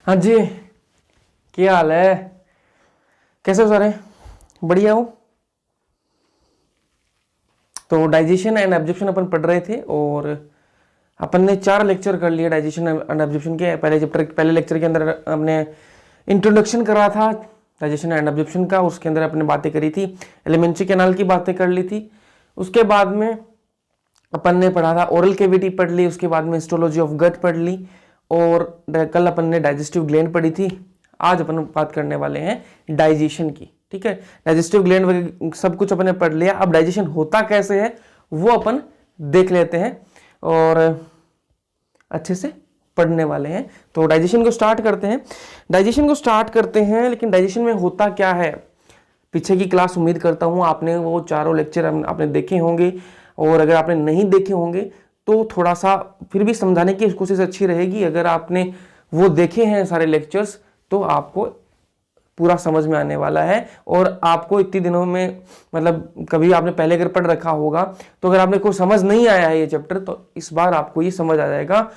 हाँ जी, क्या हाल है? कैसे हो सारे? बढ़िया हो? तो डाइजेशन एंड एब्जॉर्प्शन अपन पढ़ रहे थे और अपन ने 4 लेक्चर कर लिए डाइजेशन एंड एब्जॉर्प्शन के। पहले लेक्चर के अंदर हमने इंट्रोडक्शन करा था डाइजेशन एंड एब्जॉर्प्शन का, उसके अंदर अपने बातें करी थी, एलिमेंट्री कैनाल की बातें कर ली थी। उसके बाद में अपन ने पढ़ा था ओरल कैविटी पढ़ ली, उसके बाद में हिस्टोलॉजी ऑफ गट पढ़ ली और कल अपन ने डाइजेस्टिव ग्लैंड पढ़ी थी। आज अपन बात करने वाले हैं डाइजेशन की। ठीक है, डाइजेस्टिव ग्लैंड सब कुछ अपन ने पढ़ लिया। अब डाइजेशन होता कैसे है वो अपन देख लेते हैं और अच्छे से पढ़ने वाले हैं। तो डाइजेशन को स्टार्ट करते हैं लेकिन डाइजेशन में होता क्या है, पीछे की क्लास उम्मीद करता हूं आपने वो चारों लेक्चर आपने देखे होंगे, और अगर आपने नहीं देखे होंगे तो थोड़ा सा फिर भी समझाने की कोशिश अच्छी रहेगी। अगर आपने वो देखे हैं सारे लेक्चर्स तो आपको पूरा समझ में आने वाला है। और आपको इतने दिनों में मतलब कभी आपने पहले अगर पढ़ रखा होगा तो अगर आपने कोई समझ नहीं आया है ये चैप्टर तो इस बार आपको ये समझ आ जाएगा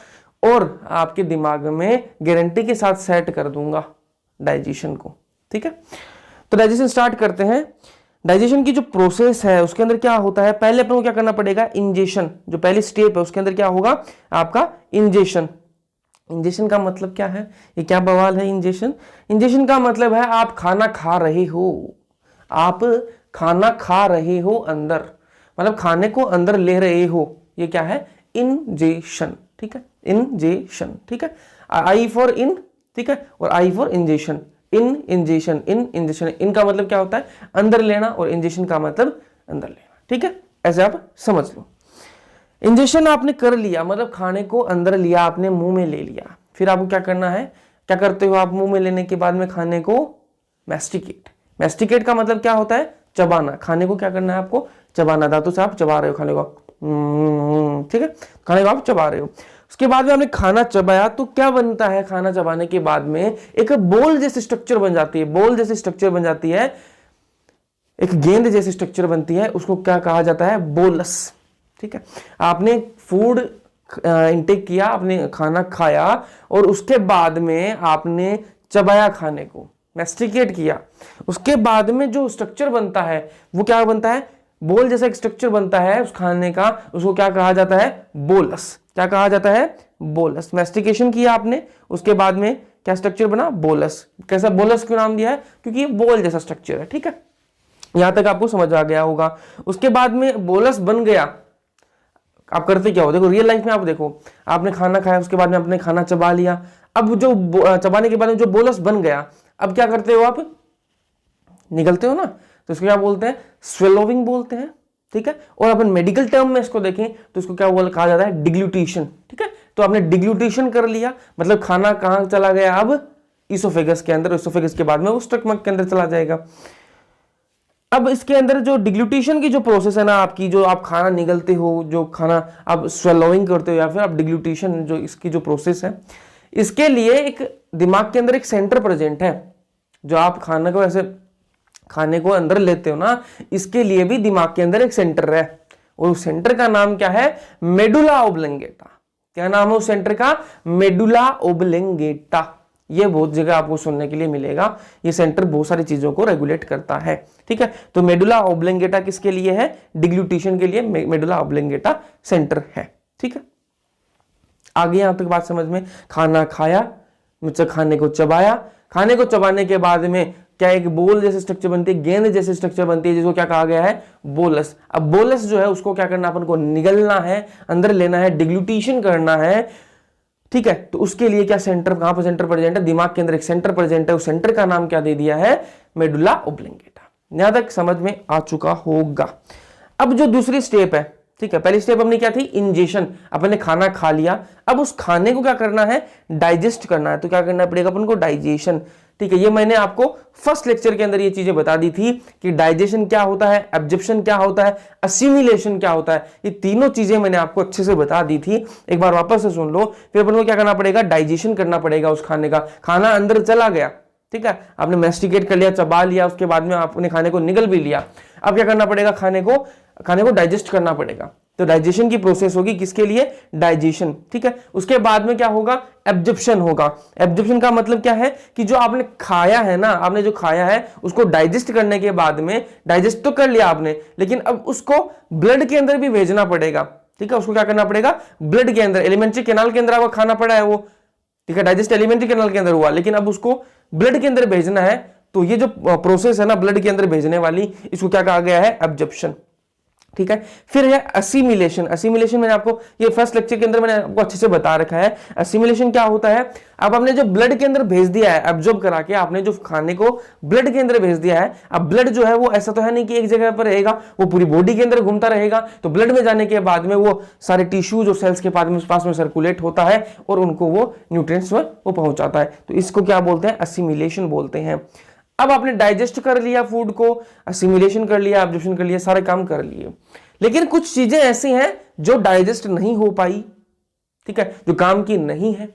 और आपके दिमाग में गारंटी के साथ सेट कर दूंगा डाइजेशन को। ठीक है, तो डाइजेशन स्टार्ट करते हैं। डाइजेशन की जो प्रोसेस है उसके अंदर क्या होता है, पहले अपन को क्या करना पड़ेगा, इंजेशन। जो पहली स्टेप है उसके अंदर क्या होगा आपका इंजेशन। इंजेशन का मतलब क्या है, ये क्या बवाल है इंजेशन? इंजेशन का मतलब है आप खाना खा रहे हो, आप खाना खा रहे हो अंदर, मतलब खाने को अंदर ले रहे हो, ये क्या है इंजेशन। ठीक है, इंजेशन। ठीक है, आई फॉर इन, ठीक है, और I for ingestion. In ingestion, in ingestion. In का मतलब क्या होता है अंदर लेना और इंजेशन का मतलब अंदर लेना। ठीक है, ऐसे आप समझ लो। इंजेशन आपने कर लिया मतलब खाने को अंदर लिया, आपने मुंह में ले लिया। फिर आपको क्या करना है, क्या करते हो आप मुंह में लेने के बाद में खाने को मैस्टिकेट। मैस्टिकेट का मतलब क्या होता है चबाना। खाने को क्या करना है आपको चबाना, दांतों से आप चबा रहे हो खाने को। ठीक है, खाने को आप चबा रहे हो। उसके बाद में आपने खाना चबाया तो क्या बनता है, खाना चबाने के बाद में एक बोल जैसी स्ट्रक्चर बन जाती है। बोल जैसी स्ट्रक्चर बन जाती है, एक गेंद जैसी स्ट्रक्चर बनती है, उसको क्या कहा जाता है बोलस। ठीक है, आपने फूड इंटेक किया, आपने खाना खाया और उसके बाद में आपने चबाया खाने को, मैस्टिकेट किया। उसके बाद में जो स्ट्रक्चर बनता है वो क्या बनता है, बोल जैसा एक स्ट्रक्चर बनता है उस खाने का, उसको क्या कहा जाता है बोलस। क्या कहा जाता है बोलस। मैस्टिकेशन किया आपने, उसके बाद में क्या स्ट्रक्चर बना बोलस। कैसा बोलस क्यों नाम दिया है, क्योंकि ये बोल जैसा स्ट्रक्चर है। ठीक है, यहां तक आपको समझ आ गया होगा। उसके बाद में बोलस बन गया, आप करते क्या हो, देखो रियल लाइफ में आप देखो, आपने खाना खाया उसके बाद में आपने खाना चबा लिया। अब जो चबाने के बाद में जो बोलस बन गया, अब क्या करते हो आप निगलते हो ना, तो इसको क्या बोलते हैं स्वेलोविंग बोलते हैं। ठीक है, और अपन मेडिकल टर्म में इसको देखें तो इसको क्या कहा जाता है डिग्लूटेशन। ठीक है, तो आपने डिग्लूटेशन कर लिया मतलब खाना कहां चला गया अब इसोफेगस के अंदर, इसोफेगस के बाद में वो स्टमक के अंदर चला जाएगा। अब इसके अंदर जो डिग्लूटेशन की जो प्रोसेस है ना आपकी, जो आप खाना निगलते हो, जो खाना आप स्वेलोइंग करते हो या फिर आप डिग्लूटेशन, जो इसकी जो प्रोसेस है, इसके लिए एक दिमाग के अंदर एक सेंटर प्रेजेंट है। जो आप खाने को ऐसे खाने को अंदर लेते हो ना, इसके लिए भी दिमाग के अंदर एक सेंटर है और उस सेंटर का नाम क्या है मेडुला ओब्लंगेटा। क्या नाम है उस सेंटर का, मेडुला ओब्लंगेटा। ये बहुत जगह आपको सुनने के लिए मिलेगा, ये सेंटर बहुत सारी चीजों को रेगुलेट करता है। ठीक है, तो मेडुला ओब्लंगेटा किसके लिए है, डिग्लूटेशन के लिए मेडुला ओब्लंगेटा सेंटर है। ठीक है, आगे यहां तक बात समझ में। खाना खाया, खाने को चबाया, खाने को चबाने के बाद में क्या एक बोल जैसे स्ट्रक्चर बनती है, गेंद जैसे स्ट्रक्चर बनती है, जिसको क्या कहा गया है बोलस। अब बोलस जो है उसको क्या करना, अपन को निगलना है, अंदर लेना है, डिग्लूटेशन करना है। ठीक है, तो उसके लिए क्या सेंटर, कहां पर सेंटर प्रेजेंट है, दिमाग के अंदर एक सेंटर प्रेजेंट है, उस सेंटर का नाम क्या दे दिया है मेडुला ओब्लंगेटा। यहां तक समझ में आ चुका होगा। अब जो दूसरी स्टेप है, ठीक है, पहली स्टेप हमने क्या थी इंजेशन, अपन ने खाना खा लिया। अब उस खाने को क्या करना है डाइजेस्ट करना है, तो क्या करना पड़ेगा अपन को डाइजेशन। ठीक है, ये मैंने आपको फर्स्ट लेक्चर के अंदर ये चीजें बता दी थी कि डाइजेशन क्या होता है, एब्जॉर्प्शन क्या होता है, असिमिलेशन क्या होता है, ये तीनों चीजें मैंने आपको अच्छे से बता दी थी। एक बार वापस से सुन लो, फिर अपन को क्या करना पड़ेगा डाइजेशन करना पड़ेगा उस खाने का। खाना अंदर चला गया, ठीक है, आपने मैस्टिकेट कर लिया, चबा लिया, उसके बाद में आपने खाने को निगल भी लिया। अब क्या करना पड़ेगा, खाने को डाइजेस्ट करना पड़ेगा। तो डाइजेशन की प्रोसेस होगी किसके लिए, डाइजेशन, ठीक है। उसके बाद में क्या होगा, एब्जॉर्प्शन होगा। एब्जॉर्प्शन का मतलब क्या है कि जो आपने खाया है ना, आपने जो खाया है उसको डाइजेस्ट करने के बाद में, डाइजेस्ट तो कर लिया आपने, लेकिन अब उसको ब्लड के अंदर भी भेजना पड़ेगा, ठीक है। उसको क्या करना पड़ेगा, ब्लड के अंदर, एलिमेंट्री कैनाल के अंदर आपको खाना पड़ा है वो, ठीक है, डाइजेस्ट एलिमेंट्री कैनाल के अंदर हुआ, लेकिन अब उसको ब्लड के अंदर भेजना है, तो ये जो प्रोसेस है ना ब्लड के अंदर भेजने वाली, इसको क्या कहा गया है, एब्जॉर्प्शन, ठीक है। फिर है असिमिलेशन। असिमिलेशन मैंने आपको ये फर्स्ट लेक्चर के अंदर मैंने आपको अच्छे से बता रखा है। असिमिलेशन क्या होता है, अब आपने जो ब्लड के अंदर भेज दिया है, एब्जॉर्ब करा के आपने जो खाने को ब्लड के अंदर भेज दिया है, अब ब्लड जो है वो ऐसा तो है नहीं कि एक जगह पर रहेगा, वो पूरी बॉडी के अंदर घूमता रहेगा, तो ब्लड में जाने के बाद में वो सारे टिश्यूज और सेल्स के पास में सर्कुलेट होता है और उनको वो न्यूट्रिएंट्स वो पहुंचाता है, तो इसको क्या बोलते हैं, असिमिलेशन बोलते हैं। अब आपने डाइजेस्ट कर लिया फूड को, असिमिलेशन कर लिया, एब्जॉर्प्शन कर लिया, सारे काम कर लिए, लेकिन कुछ चीजें ऐसी हैं जो डाइजेस्ट नहीं हो पाई, ठीक है, जो काम की नहीं है,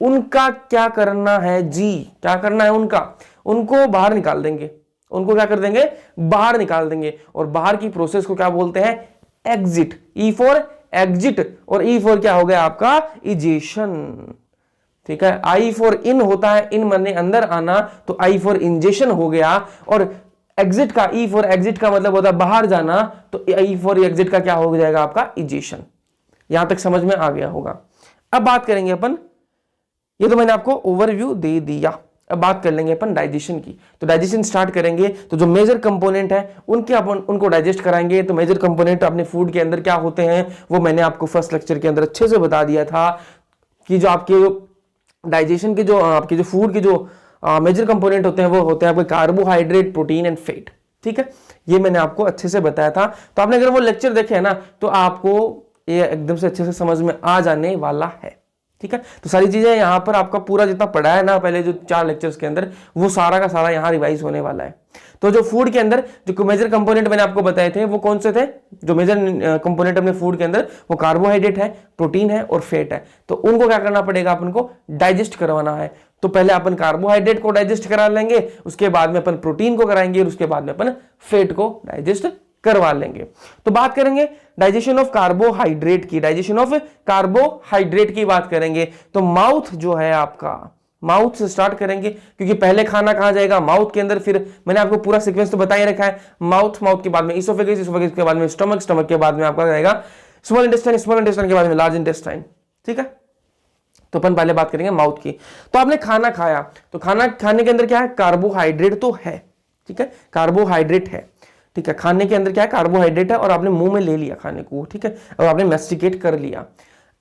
उनका क्या करना है जी, क्या करना है उनको बाहर निकाल देंगे, उनको क्या कर देंगे, बाहर निकाल देंगे, और बाहर की प्रोसेस को क्या बोलते हैं, एग्जिट, ई फॉर एग्जिट, और ई फॉर क्या हो गया आपका, इजेशन, ठीक है। आई फॉर इन होता है, इन माने अंदर आना, तो आई फॉर इंजेशन हो गया, और एग्जिट का, ई फॉर एग्जिट का मतलब होता है बाहर जाना, तो आई फॉर एग्जिट का क्या हो जाएगा आपका, इजेशन। यहां तक समझ में आ गया होगा। अब बात करेंगे अपन, ये तो मैंने आपको ओवरव्यू दे दिया, अब बात कर लेंगे अपन डाइजेशन की। तो डाइजेशन स्टार्ट करेंगे, तो जो मेजर कंपोनेंट है उनके अपन उनको डाइजेस्ट कराएंगे। तो मेजर कंपोनेंट अपने फूड के अंदर क्या होते हैं, वो मैंने आपको फर्स्ट लेक्चर के अंदर अच्छे से बता दिया था, कि जो आपके डाइजेशन के जो आपके जो फूड के जो मेजर कंपोनेंट होते हैं वो होते हैं आपके कार्बोहाइड्रेट, प्रोटीन एंड फैट, ठीक है। ये मैंने आपको अच्छे से बताया था, तो आपने अगर वो लेक्चर देखे है ना, तो आपको ये एकदम से अच्छे से समझ में आ जाने वाला है, ठीक है। तो सारी चीजें यहाँ पर आपका पूरा जितना पढ़ा है ना पहले जो 4 लेक्चर्स के अंदर, वो सारा का सारा यहाँ रिवाइज होने वाला है। तो जो फूड के अंदर जो मेजर कंपोनेंट मैंने आपको बताए थे वो कौन से थे, जो मेजर कंपोनेंट अपने फूड के अंदर, वो कार्बोहाइड्रेट है, प्रोटीन है और फैट है। तो उनको क्या करना पड़ेगा, अपन को डाइजेस्ट करवाना है। तो पहले अपन कार्बोहाइड्रेट को डाइजेस्ट करा लेंगे, उसके बाद में अपन प्रोटीन को कराएंगे, और उसके बाद में अपन फैट को डाइजेस्ट करवा लेंगे। तो बात करेंगे डाइजेशन ऑफ कार्बोहाइड्रेट की, डाइजेशन ऑफ कार्बोहाइड्रेट की बात करेंगे। तो माउथ जो है आपका, माउथ से स्टार्ट करेंगे, क्योंकि पहले खाना कहां जाएगा, माउथ के अंदर। फिर मैंने आपको पूरा सीक्वेंस तो बता ही रखा है, माउथ, माउथ के बाद में इसोफेगस, इसोफेगस के बाद में स्टमक, स्टमक के बाद में आपका रहेगा स्मॉल इंटेस्टाइन, स्मॉल इंटेस्टाइन के बाद में लार्ज इंटेस्टाइन, ठीक है। तो अपन पहले बात करेंगे माउथ की। तो आपने खाना खाया, तो खाना खाने के अंदर क्या है, कार्बोहाइड्रेट तो है, ठीक है, कार्बोहाइड्रेट है, ठीक है। खाने के अंदर क्या है, कार्बोहाइड्रेट है, और आपने मुंह में ले लिया खाने को, ठीक है, और आपने मैस्टिकेट कर लिया।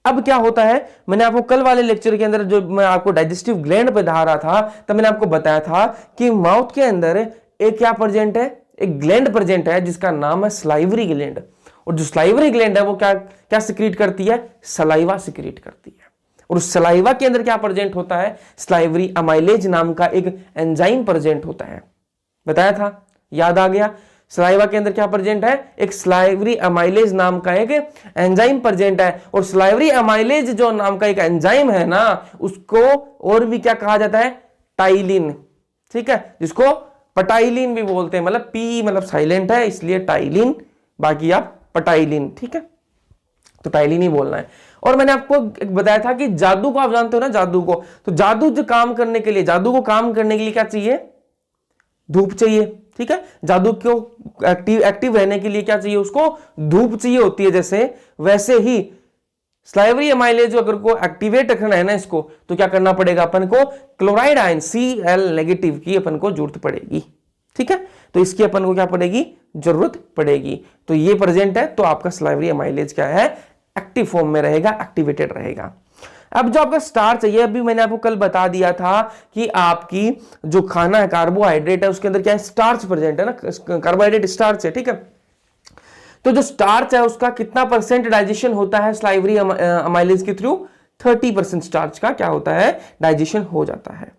अब क्या होता है, मैंने आपको कल वाले लेक्चर के अंदर जो मैं आपको डाइजेस्टिव ग्लैंड पे पढ़ा रहा था, तब मैंने आपको बताया था कि माउथ के अंदर एक क्या प्रेजेंट है, एक ग्लैंड प्रेजेंट है जिसका नाम है स्लाइवरी ग्लैंड। और जो स्लाइवरी ग्लैंड है वो क्या क्या सिक्रीट करती है, सलाइवा सिक्रीट करती है। और उस सलाइवा के अंदर क्या प्रेजेंट होता है, स्लाइवरी अमाइलेज नाम का एक एंजाइम प्रेजेंट होता है, बताया था, याद आ गया। सलाइवा के अंदर क्या प्रेजेंट है, एक स्लाइवरी अमाइलेज नाम का एक एंजाइम प्रेजेंट है। और स्लाइवरी अमाइलेज जो नाम का एक एंजाइम है ना, उसको और भी क्या कहा जाता है, टाइलिन, ठीक है, जिसको पटाइलिन भी बोलते हैं, मतलब पी मतलब साइलेंट है इसलिए टाइलिन, बाकी आप पटाइलिन, ठीक है, तो टाइलिन ही बोलना है। और मैंने आपको बताया था कि जादू को आप जानते हो ना, जादू को, तो जादू जो काम करने के लिए, जादू को काम करने के लिए क्या चाहिए, धूप चाहिए, ठीक है। जादू को एक्टिव रहने के लिए क्या चाहिए, उसको धूप चाहिए होती है। जैसे वैसे ही स्लाइवरी अमाइलेज अगर को एक्टिवेट रखना है ना इसको, तो क्या करना पड़ेगा अपन को, क्लोराइड आयन Cl नेगेटिव की अपन को जरूरत पड़ेगी, ठीक है। तो इसकी अपन को क्या पड़ेगी, जरूरत पड़ेगी। तो ये प्रेजेंट है, तो आपका स्लाइवरी अमाइलेज क्या है, एक्टिव फॉर्म में रहेगा, एक्टिवेटेड रहेगा। अब जो आपका स्टार्च है, ये अभी मैंने आपको कल बता दिया था कि आपकी जो खाना है कार्बोहाइड्रेट है, उसके अंदर क्या है, स्टार्च प्रेजेंट है ना, कार्बोहाइड्रेट स्टार्च है, ठीक है। तो जो स्टार्च है उसका कितना परसेंट डाइजेशन होता है स्लाइवरी अमाइलेज के थ्रू, 30% स्टार्च का क्या होता है, डाइजेशन हो जाता है,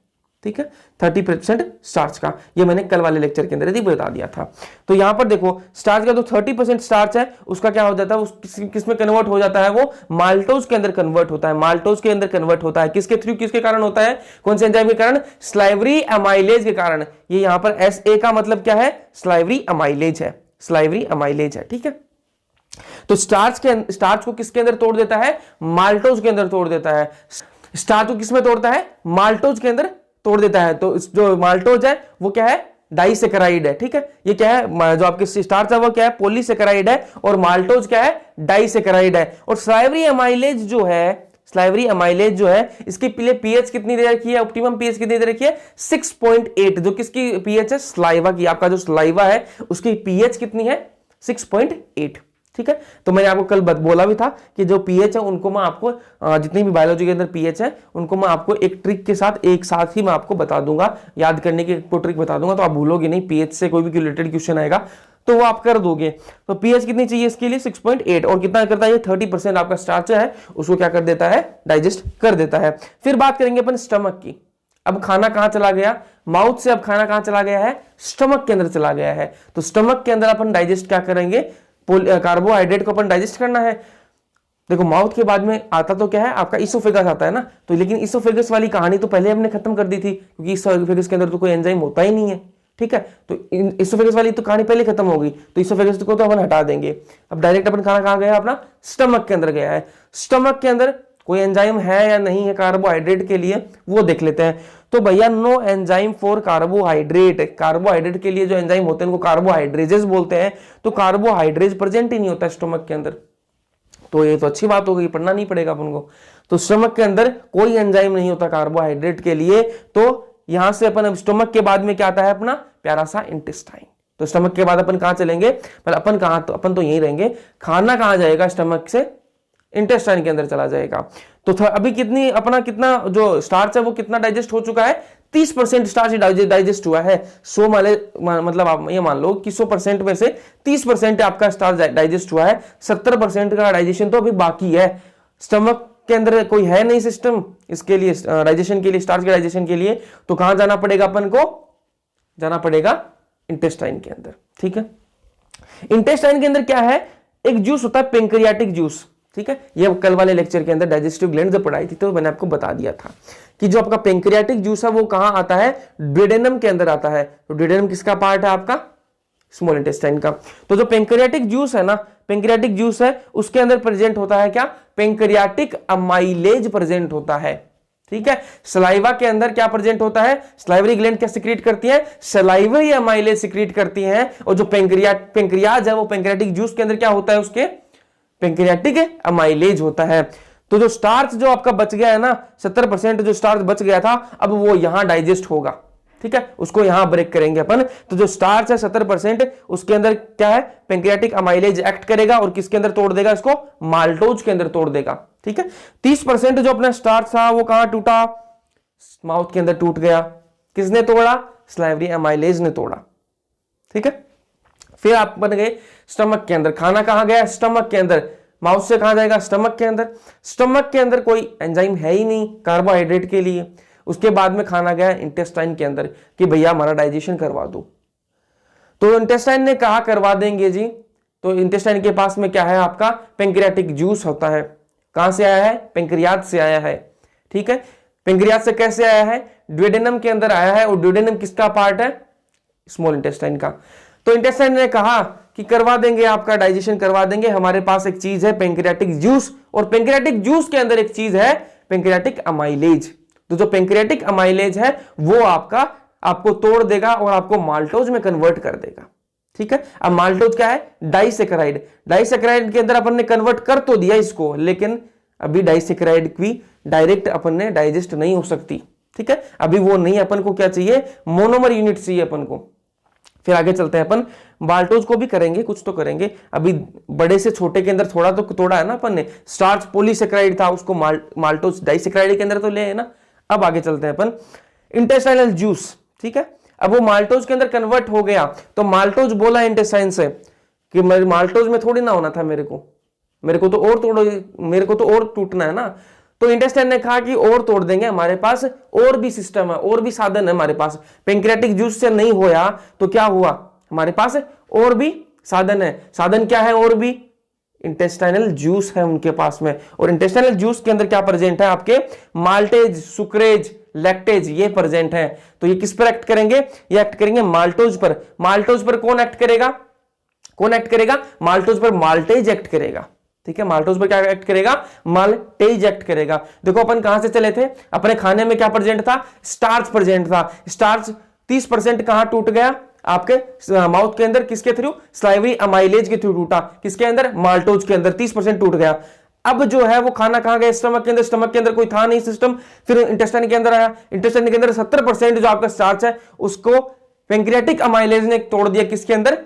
ठीक है, 30% स्टार्च का। ये मैंने कल वाले लेक्चर के अंदर ही बता दिया था। तो यहां पर देखो स्टार्च का जो 30% स्टार्च है उसका क्या हो जाता है, किस में कन्वर्ट हो जाता है, वो माल्टोज के अंदर कन्वर्ट होता है, माल्टोज के अंदर कन्वर्ट होता है। किसके थ्रू, किसके कारण होता है, कौन से एंजाइम के कारण, स्लाइवरी अमाइलेज के कारण। ये यहां पर SA का मतलब क्या है, स्लाइवरी अमाइलेज है, स्लाइवरी अमाइलेज है, ठीक है। तो स्टार्च को किसके अंदर तोड़ देता है? माल्टोज के अंदर तोड़ देता है। स्टार्च को किसमें तोड़ता है? माल्टोज के अंदर तोड़ देता है। तो जो माल्टोज है वो क्या है? डाइसेकेराइड है। ठीक है, ये क्या है? जो आपके स्टार्च है वो क्या है? पॉलीसेकेराइड है, और माल्टोज क्या है? डाइसेकेराइड है। और स्लाइवरी अमाइलेज जो है, स्लाइवरी अमाइलेज जो है, इसकी पीएच कितनी दे रखी है? ऑप्टिमम पीएच कितनी दे रखी है? 6.8। जो किसकी पीएच है? स्लाइवा की। आपका जो स्लाइवा है उसकी पीएच कितनी है? 6.8। ठीक है, तो मैंने आपको कल बोला भी था कि जो पीएच है उनको मैं आपको जितनी भी बायोलॉजी के अंदर पीएच है उनको मैं आपको एक ट्रिक के साथ एक साथ ही मैं आपको बता दूंगा, याद करने की एक ट्रिक बता दूंगा, तो आप भूलोगे नहीं। पीएच से कोई भी रिलेटेड क्वेश्चन आएगा तो वो आप कर दोगे। तो पीएच कितनी चाहिए इसके लिए? 6.8। और कितना करता है ये? 30% आपका स्टार्च है उसको क्या कर देता है? डाइजेस्ट कर देता है। फिर बात करेंगे अपन स्टमक की। अब खाना कहां चला गया? माउथ से अब खाना कहां चला गया है? स्टमक के अंदर चला गया है। तो स्टमक के अंदर अपन डाइजेस्ट क्या करेंगे? कार्बोहाइड्रेट को अपन डाइजेस्ट करना है। देखो, माउथ के बाद में आता तो क्या है? आपका इसोफेगस आता है ना। तो लेकिन इसोफेगस वाली कहानी तो पहले हमने खत्म कर दी थी, क्योंकि इसोफेगस के अंदर तो कोई एंजाइम होता ही नहीं है। ठीक है, तो इसोफेगस वाली तो कहानी पहले खत्म हो गई, तो इसोफेगस को तो अपन हटा देंगे। अब डायरेक्ट अपन खाना कहां गया? अपना स्टमक के अंदर गया है। स्टमक के अंदर कोई एंजाइम है या नहीं है कार्बोहाइड्रेट के लिए, वो देख लेते हैं। तो भैया, no enzyme for carbohydrate. Carbohydrate के लिए जो एंजाइम होते हैं उनको कार्बोहाइड्रेजेस बोलते हैं। तो कार्बोहाइड्रेज प्रेजेंट ही नहीं होता स्टमक के अंदर। तो ये तो अच्छी बात हो गई, पढ़ना नहीं पड़ेगा अपन को। तो स्टमक के अंदर कोई एंजाइम नहीं होता कार्बोहाइड्रेट के लिए। तो यहां से अपन स्टमक के बाद में क्या आता है? अपना प्यारा सा इंटेस्टाइन। तो स्टमक के बाद अपन कहां चलेंगे? पर अपन कहां? तो अपन तो यहीं रहेंगे। खाना कहां जाएगा? स्टमक से इंटेस्टाइन के अंदर चला जाएगा। तो अभी कितना जो स्टार्च है वो कितना डाइजेस्ट हो चुका है? 30% स्टार्च डाइजेस्ट हुआ है। 100 मतलब आप ये मान लो कि 100% में से 30% आपका स्टार्च डाइजेस्ट हुआ है। 70% का डाइजेशन तो अभी बाकी है। स्टमक के अंदर कोई है नहीं सिस्टम इसके लिए, डाइजेशन के लिए, स्टार्च के डाइजेशन के लिए। तो कहां जाना पड़ेगा अपन को? जाना पड़ेगा इंटेस्टाइन के अंदर। ठीक है, इंटेस्टाइन के अंदर क्या है? एक जूस होता है पेंक्रियाटिक जूस। ठीक है, ये कल वाले लेक्चर के अंदर डाइजेस्टिव ग्लैंड जब पढ़ाई थी तो मैंने आपको बता दिया था कि जो आपका पेंक्रियाटिक जूस है वो कहां आता है? ड्यूडेनम के अंदर आता है। तो ड्यूडेनम किसका पार्ट है? आपका स्मॉल इंटेस्टाइन का। तो जो पेंक्रियाटिक जूस है ना, पेंक्रियाटिक जूस है उसके अंदर प्रेजेंट होता है क्या? पेंक्रियाटिक अमाइलेज प्रेजेंट होता है। ठीक है, सलाइवा के अंदर क्या प्रेजेंट होता है? सलाइवरी ग्लैंड क्या सिक्रीट करती है? सलाइवरी अमाइलेज सिक्रीट करती है। और जो पेंक्रियाज है वो पेंक्रियाटिक जूस के अंदर क्या होता है? उसके पेंक्रियाटिक अमाइलेज होता है। तो जो स्टार्च जो आपका बच गया है ना, 70% जो स्टार्च बच गया था, अब वो यहां डाइजेस्ट होगा। ठीक है, उसको यहां ब्रेक करेंगे अपन। तो जो स्टार्च है 70%, उसके अंदर क्या है? पेंक्रियाटिक अमाइलेज एक्ट करेगा और किसके अंदर तोड़ देगा? इसको माल्टोज के अंदर तोड़ देगा। ठीक है, 30% जो अपना स्टार्च था वो कहां टूटा? माउथ के अंदर टूट गया। किसने तोड़ा? स्लाइवरी अमाइलेज ने तोड़ा। ठीक है, फिर आप बन गए स्टमक के अंदर। खाना कहां गया? स्टमक के अंदर। माउथ से कहां जाएगा? स्टमक के अंदर। स्टमक के अंदर कोई एंजाइम है ही नहीं कार्बोहाइड्रेट के लिए। उसके बाद में खाना गया इंटेस्टाइन के अंदर कि भैया हमारा डाइजेशन करवा दो। तो इंटेस्टाइन ने कहा करवा देंगे जी। तो इंटेस्टाइन के पास में क्या है? आपका पेंक्रियाटिक जूस होता है। कहां से आया है? पेंक्रियाज से आया है। ठीक है, पेंक्रियाज से कैसे आया है? ड्यूडेनम के अंदर आया है। और ड्यूडेनम किसका पार्ट है? स्मॉल इंटेस्टाइन का। तो इंटेस्टाइन ने कहा कि करवा देंगे, आपका डाइजेशन करवा देंगे। हमारे पास एक चीज है पेंक्रियाटिक जूस, और पेंक्रियाटिक जूस के अंदर एक चीज है पेंक्रियाटिक अमाइलेज। तो जो पेंक्रियाटिक अमाइलेज है वो आपको तोड़ देगा और आपको माल्टोज में कन्वर्ट कर देगा। ठीक है, अब माल्टोज क्या है? डाइसेकेराइड। डाइसेकेराइड के अंदर अपन ने कन्वर्ट कर तो दिया इसको, लेकिन अभी डाइसेकेराइड की डायरेक्ट अपन ने डाइजेस्ट नहीं हो सकती। ठीक है, अभी वो नहीं, अपन को क्या चाहिए? मोनोमर यूनिट चाहिए अपन को। फिर आगे चलते हैं अपन, माल्टोज को भी करेंगे, कुछ तो करेंगे। अभी बड़े से छोटे के अंदर थोड़ा तो तोड़ा है ना अपन ने। स्टार्च पॉलीसेकेराइड था, उसको माल्टोज डाइसेकेराइड के अंदर तो ले है ना। अब आगे चलते हैं अपन, इंटेस्टाइनल जूस। ठीक है, अब वो माल्टोज के अंदर कन्वर्ट हो गया। तो माल्टोज बोला इंटेस्टाइन से कि माल्टोज में थोड़ी ना होना था, मेरे को तो और तोड़ो, मेरे को तो और टूटना है ना। तो इंटेस्टाइन ने कहा कि और तोड़ देंगे, हमारे पास और भी सिस्टम है, और भी साधन है हमारे पास। पेंक्रियाटिक जूस से नहीं होया तो क्या हुआ? हमारे पास और भी साधन है। साधन क्या है? और भी इंटेस्टाइनल जूस है उनके पास में। और इंटेस्टाइनल जूस के अंदर क्या प्रेजेंट है? आपके माल्टेज, सुक्रेज, लैक्टेज, ये प्रेजेंट है। तो ये किस पर एक्ट करेंगे? ये एक्ट करेंगे माल्टोज पर। माल्टोज पर कौन एक्ट करेगा? कौन एक्ट करेगा? माल्टोज पर माल्टेज एक्ट करेगा। ठीक है, माल्टोज पर क्या एक्ट करेगा? माल्टेज एक्ट करेगा। देखो अपन कहां से चले थे? अपने खाने में क्या प्रेजेंट था? स्टार्च प्रेजेंट था। स्टार्च 30% कहां टूट गया? आपके माउथ के अंदर, किसके थ्रू? स्लाइवरी अमाइलेज के थ्रू टूटा। किसके अंदर? माल्टोज के अंदर 30% टूट गया। अब जो है वो खाना कहां गया? स्टमक के अंदर। स्टमक के अंदर कोई था नहीं सिस्टम, फिर इंटेस्टाइन के अंदर आया। इंटेस्टाइन के अंदर 70% जो आपका स्टार्च है उसको पेंक्रियाटिक अमाइलेज ने तोड़ दिया। किसके अंदर?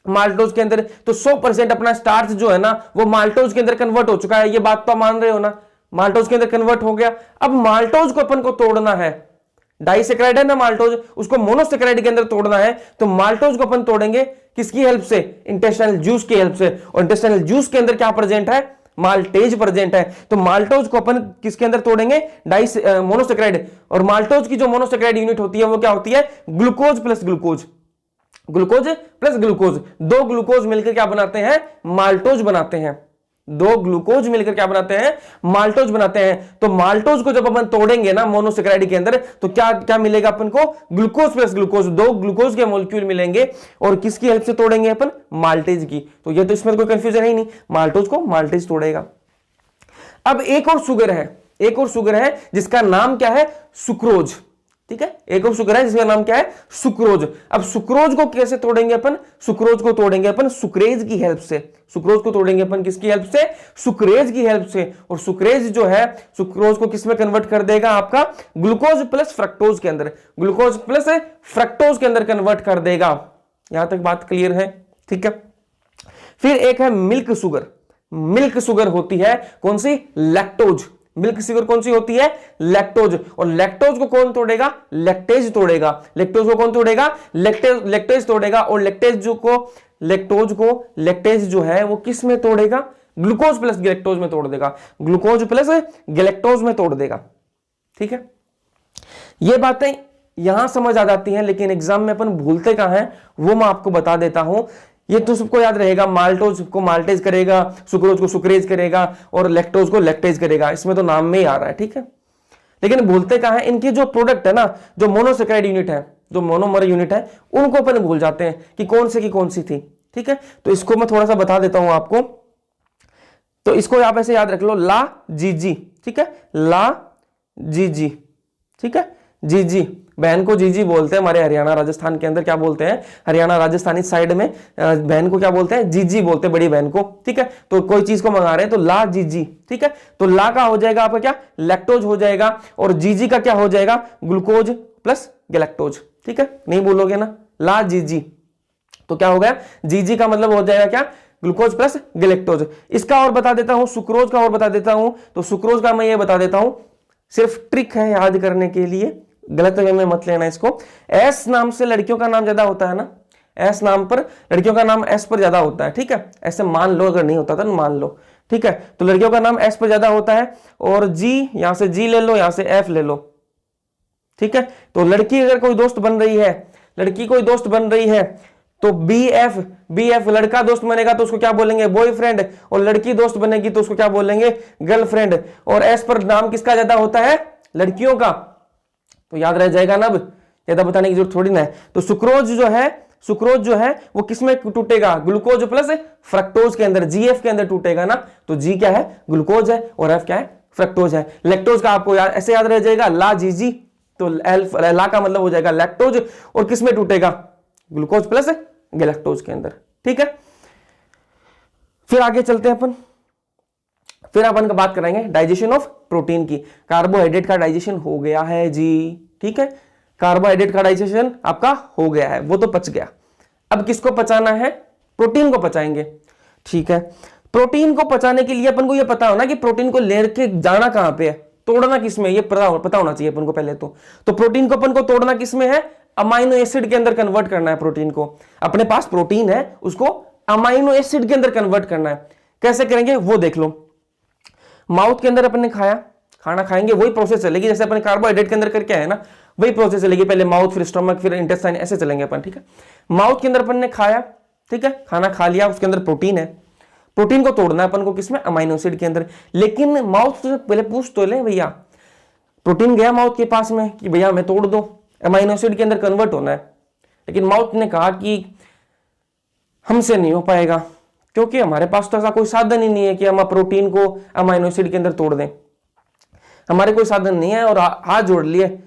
माल्टोज के अंदर। तो 100% अपना स्टार्च जो है ना वो माल्टोज के अंदर कन्वर्ट हो चुका है। ये बात तो मान रहे हो ना? माल्टोज के अंदर कन्वर्ट हो गया। अब माल्टोज को अपन को तोड़ना है। डाइसेक्राइड है ना माल्टोज, उसको मोनोसेक्राइड के अंदर तोड़ना है। तो माल्टोज को अपन तोड़ेंगे किसकी हेल्प से? इंटेस्टाइनल जूस की हेल्प से। और इंटेस्टाइनल जूस के अंदर क्या प्रेजेंट है? माल्टेज प्रेजेंट है। तो माल्टोज को अपन किसके अंदर तोड़ेंगे? मोनोसेक्राइड। और माल्टोज की जो मोनोसेक्राइड यूनिट होती है वो क्या होती है? Glucose plus glucose. Glucose plus glucose, दो ग्लूकोज मिलकर क्या बनाते हैं? माल्टोज बनाते हैं। दो ग्लूकोज मिलकर क्या बनाते हैं? माल्टोज बनाते हैं। तो माल्टोज को जब अपन तोड़ेंगे ना मोनोसेक्राइड के अंदर, तो क्या क्या मिलेगा अपन को? ग्लूकोज प्लस ग्लूकोज, दो ग्लूकोज के मॉलिक्यूल मिलेंगे। और किसकी हेल्प से तोड़ेंगे अपन? माल्टेज की। तो ये तो इसमें कोई कंफ्यूजन है ही नहीं, माल्टोज को माल्टेज तोड़ेगा। अब एक और शुगर है, एक और शुगर है जिसका नाम क्या है? सुक्रोज। ठीक है, एक और शुगर है जिसका नाम क्या है? सुक्रोज। अब सुक्रोज को कैसे तोड़ेंगे अपन? सुक्रोज को तोड़ेंगे अपन सुक्रेज की हेल्प से। सुक्रोज को तोड़ेंगे अपन किसकी हेल्प से? सुक्रेज की हेल्प से। और सुक्रेज जो है सुक्रोज को किसमें कन्वर्ट कर देगा? आपका ग्लूकोज प्लस फ्रक्टोज के अंदर। ग्लूकोज प्लस फ्रक्टोज के अंदर कन्वर्ट कर देगा। यहां तक बात क्लियर है? ठीक है। फिर एक है मिल्क शुगर। मिल्क शुगर होती है कौन सी? लैक्टोज। मिल्क शुगर कौन सी होती है? लैक्टोज। और लैक्टोज को कौन तोड़ेगा? लैक्टेज तोड़ेगा। लैक्टोज को कौन तोड़ेगा? लैक्टेज तोड़ेगा। और लैक्टेज जो है वो किस में तोड़ेगा? ग्लूकोज प्लस गैलेक्टोज में तोड़ देगा। ग्लूकोज प्लस गैलेक्टोज में तोड़ देगा। ठीक है, ये बातें यहां समझ आ जाती हैं, लेकिन एग्जाम में अपन भूलते कहां हैं वो मैं आपको बता देता हूं। ये तो सबको याद रहेगा, माल्टोज को माल्टेज करेगा, सुक्रोज को सुक्रेज करेगा और लैक्टोज को लैक्टेज करेगा। इसमें तो नाम में ही आ रहा है। ठीक है, लेकिन भूलते कहां है? इनके जो प्रोडक्ट है ना, जो मोनोसेक्राइड यूनिट है, जो मोनोमर यूनिट है, उनको अपन भूल जाते हैं कि कौन से की कौन सी थी। ठीक है, तो इसको मैं थोड़ा सा बता देता हूं आपको। तो इसको आप ऐसे याद रख लो, ला जी जी। ठीक है, ला जी जी। ठीक है, जी जी, बहन को जीजी बोलते हैं। हमारे हरियाणा राजस्थान के अंदर क्या बोलते हैं? हरियाणा राजस्थानी साइड में बहन को क्या बोलते हैं? जीजी बोलते हैं, बड़ी बहन को। ठीक है, तो कोई चीज को मंगा रहे हैं तो ला जीजी। ठीक है, तो ला का हो जाएगा आपका क्या? लैक्टोज हो जाएगा। और जीजी का क्या हो जाएगा? Glucose plus galactose. ठीक है, नहीं बोलोगे ना? ला जीजी, तो क्या हो गया? जीजी का मतलब हो जाएगा क्या? Glucose plus galactose. इसका और बता देता हूं, सुक्रोज का और बता देता हूं। तो सुक्रोज का मैं ये बता देता हूं, सिर्फ ट्रिक है याद करने के लिए, गलत वे में मत लेना इसको। एस नाम से लड़कियों का नाम ज्यादा होता है ना, एस नाम पर लड़कियों का नाम एस पर ज्यादा होता है। ठीक है, ऐसे मान लो, अगर नहीं होता था ना मान लो। ठीक है, तो लड़कियों का नाम एस पर ज्यादा होता है। और जी, यहां से जी ले लो, यहां से एफ ले लो। ठीक है, तो लड़की अगर कोई दोस्त बन रही है, लड़की कोई दोस्त बन रही है, तो बी एफ लड़का दोस्त बनेगा तो उसको क्या बोलेंगे? बॉयफ्रेंड। और लड़की दोस्त बनेगी तो उसको क्या बोलेंगे? गर्लफ्रेंड। और एस पर नाम किसका ज्यादा होता है? लड़कियों का। तो याद रह जाएगा ना, अब ज्यादा बताने की जरूरत थोड़ी ना है। तो सुक्रोज जो है वो किसमें टूटेगा? ग्लूकोज प्लस फ्रक्टोज के अंदर, जीएफ के अंदर टूटेगा ना। तो जी क्या है? ग्लूकोज है, और एफ क्या है? फ्रक्टोज है। लैक्टोज का आपको ऐसे याद रह जाएगा, ला जीजी। तो ला का मतलब हो जाएगा लैक्टोज, और किसमें टूटेगा? ग्लूकोज प्लस गैलेक्टोज के अंदर। ठीक है, फिर आगे चलते हैं अपन। फिर अपन का बात करेंगे डाइजेशन ऑफ प्रोटीन की। कार्बोहाइड्रेट का डाइजेशन हो गया है जी। ठीक है, कार्बोहाइड्रेट का डाइजेशन आपका हो गया है, वो तो पच गया। अब किसको पचाना है? प्रोटीन को पचाएंगे। ठीक है, प्रोटीन को पचाने के लिए अपन को ये पता होना कि प्रोटीन को लेके जाना कहां पे है, तोड़ना किसमें, ये पता होना चाहिए अपन को पहले तो प्रोटीन को अपन को तोड़ना किसमें है? अमाइनो एसिड के अंदर कन्वर्ट करना है प्रोटीन को। अपने पास प्रोटीन है, उसको अमाइनो एसिड के अंदर कन्वर्ट करना है। कैसे करेंगे वो देख लो। माउथ के अंदर अपन ने खाना खाएंगे, वही प्रोसेस चलेगी जैसे अपन कार्बोहाइड्रेट के अंदर करके आए ना, वही प्रोसेस चलेगी। पहले माउथ, फिर स्टमक, फिर इंटेस्टाइन, ऐसे चलेंगे अपन। ठीक है, माउथ के अंदर अपन ने खाया, ठीक है, खाना खा लिया, उसके अंदर प्रोटीन है। प्रोटीन को तोड़ना है अपन को किसमें? अमाइनो एसिड के अंदर। लेकिन माउथ से पहले पूछ तो ले भैया, प्रोटीन गया माउथ के पास में कि भैया मैं तोड़ दो, अमाइनो एसिड के अंदर कन्वर्ट होना है। लेकिन माउथ ने कहा कि हमसे नहीं हो पाएगा, क्योंकि हमारे पास तो ऐसा कोई साधन ही नहीं है कि हम प्रोटीन को अमाइनो एसिड के अंदर तोड़ दें। हमारे कोई साधन नहीं है, और हाथ जोड़ लिए,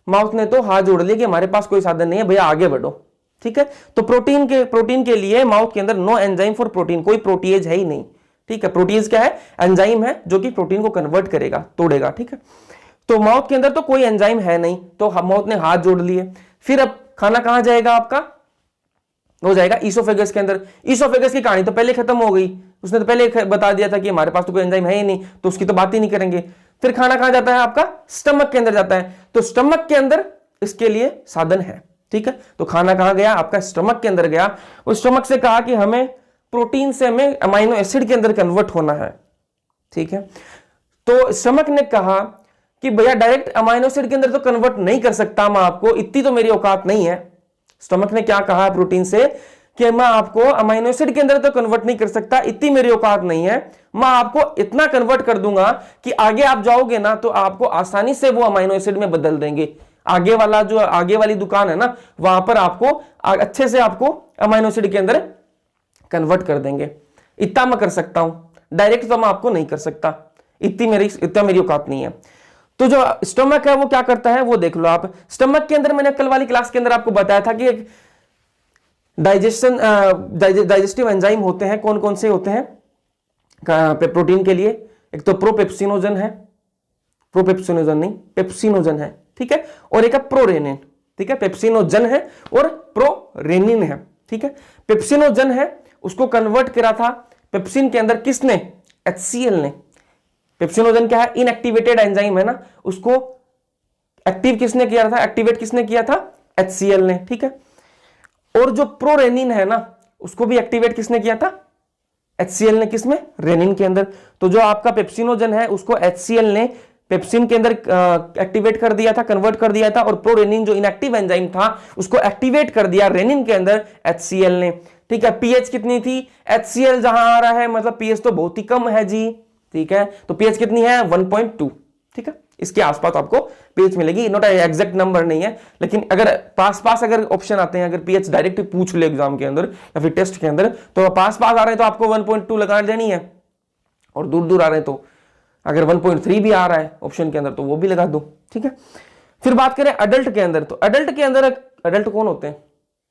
माउथ ने तो हाथ जोड़ लिए कि हमारे पास कोई साधन नहीं है, भैया आगे बढ़ो। ठीक है, तो प्रोटीन के लिए माउथ के अंदर नो एंजाइम फॉर प्रोटीन, कोई प्रोटीएज है ही नहीं। ठीक है, प्रोटीएज क्या है? एंजाइम है जो कि प्रोटीन को कन्वर्ट करेगा, तोड़ेगा। ठीक है, तो माउथ के अंदर तो कोई एंजाइम है नहीं, तो माउथ ने हाथ जोड़ लिए। फिर अब खाना कहां जाएगा आपका? हो जाएगा ईसोफेगस के अंदर। ईसोफेगस की कहानी तो पहले खत्म हो गई, उसने तो पहले बता दिया था कि हमारे पास तो कोई एंजाइम है ही नहीं, तो उसकी तो बात ही नहीं करेंगे। फिर खाना कहां जाता है आपका? स्टमक के अंदर जाता है, तो स्टमक के अंदर इसके लिए साधन है। ठीक है, तो खाना कहां गया आपका? स्टमक के अंदर गया। उस स्टमक से कहा कि हमें प्रोटीन से हमें अमाइनो एसिड के अंदर कन्वर्ट होना है। ठीक है, तो स्टमक ने कहा कि भैया डायरेक्ट अमाइनो एसिड के अंदर तो कन्वर्ट नहीं कर सकता मैं आपको, इतनी तो मेरी औकात नहीं है। स्टमक ने क्या कहा प्रोटीन से कि मैं आपको अमाइनो एसिड के अंदर तो कन्वर्ट नहीं कर सकता, इतनी मेरी औकात नहीं है, मैं आपको इतना कन्वर्ट कर दूंगा कि आगे आप जाओगे ना तो आपको आसानी से वो अमाइनो एसिड में बदल देंगे। आगे वाला जो आगे वाली दुकान है ना, वहां पर आपको अच्छे से आपको अमाइनो एसिड के अंदर कन्वर्ट कर देंगे। इतना मैं कर सकता हूं, डायरेक्ट तो मैं आपको नहीं कर सकता, इतना मेरी औकात नहीं है। तो जो स्टमक है वो क्या करता है वो देख लो आप। स्टमक के अंदर मैंने कल वाली क्लास के अंदर आपको बताया था कि एक डाइजेस्टिव एंजाइम होते हैं। कौन कौन से होते हैं प्रोटीन के लिए? एक तो प्रोपेप्सिनोजन है, प्रोपेप्सिनोजन नहीं, पेप्सिनोजन है। ठीक है, और एक है प्रोरेनिन। ठीक है, पेप्सिनोजन है और प्रोरेनिन है। ठीक है, पेप्सिनोजन है, उसको कन्वर्ट करा था पेप्सिन के अंदर किसने? HCl ने। पेप्सिनोजन क्या है? इनएक्टिवेटेड एंजाइम है ना, उसको एक्टिव किसने किया था? एक्टिवेट किसने किया था? HCl ने। ठीक है, और जो प्रोरेनिन है ना, उसको भी एक्टिवेट किसने किया था? HCl ने। किसमें? रेनिन के अंदर। तो जो आपका पेप्सिनोजन है उसको HCl ने पेप्सिन के अंदर एक्टिवेट कर दिया था, कन्वर्ट कर दिया था, और प्रोरेनिन जो इनएक्टिव एंजाइम था उसको एक्टिवेट कर दिया रेनिन के अंदर HCl ने। ठीक है, पीएच कितनी थी? HCl जहां आ रहा है मतलब पीएच तो बहुत ही कम है जी। ठीक है, तो पीएच कितनी है? 1.2। ठीक है, इसके आसपास आपको पीएच मिलेगी, नॉट एग्जैक्ट नंबर नहीं है, लेकिन अगर पास अगर ऑप्शन आते हैं, अगर पीएच डायरेक्ट पूछ ले एग्जाम के अंदर या फिर टेस्ट के अंदर, तो पास आ रहे हैं तो आपको 1.2 लगा देनी है, और दूर आ रहे हैं तो अगर 1.3 भी आ रहा है ऑप्शन के अंदर तो वो भी लगा दो। ठीक है, फिर बात करें अडल्ट के अंदर, तो अडल्ट के अंदर अडल्ट कौन होते हैं?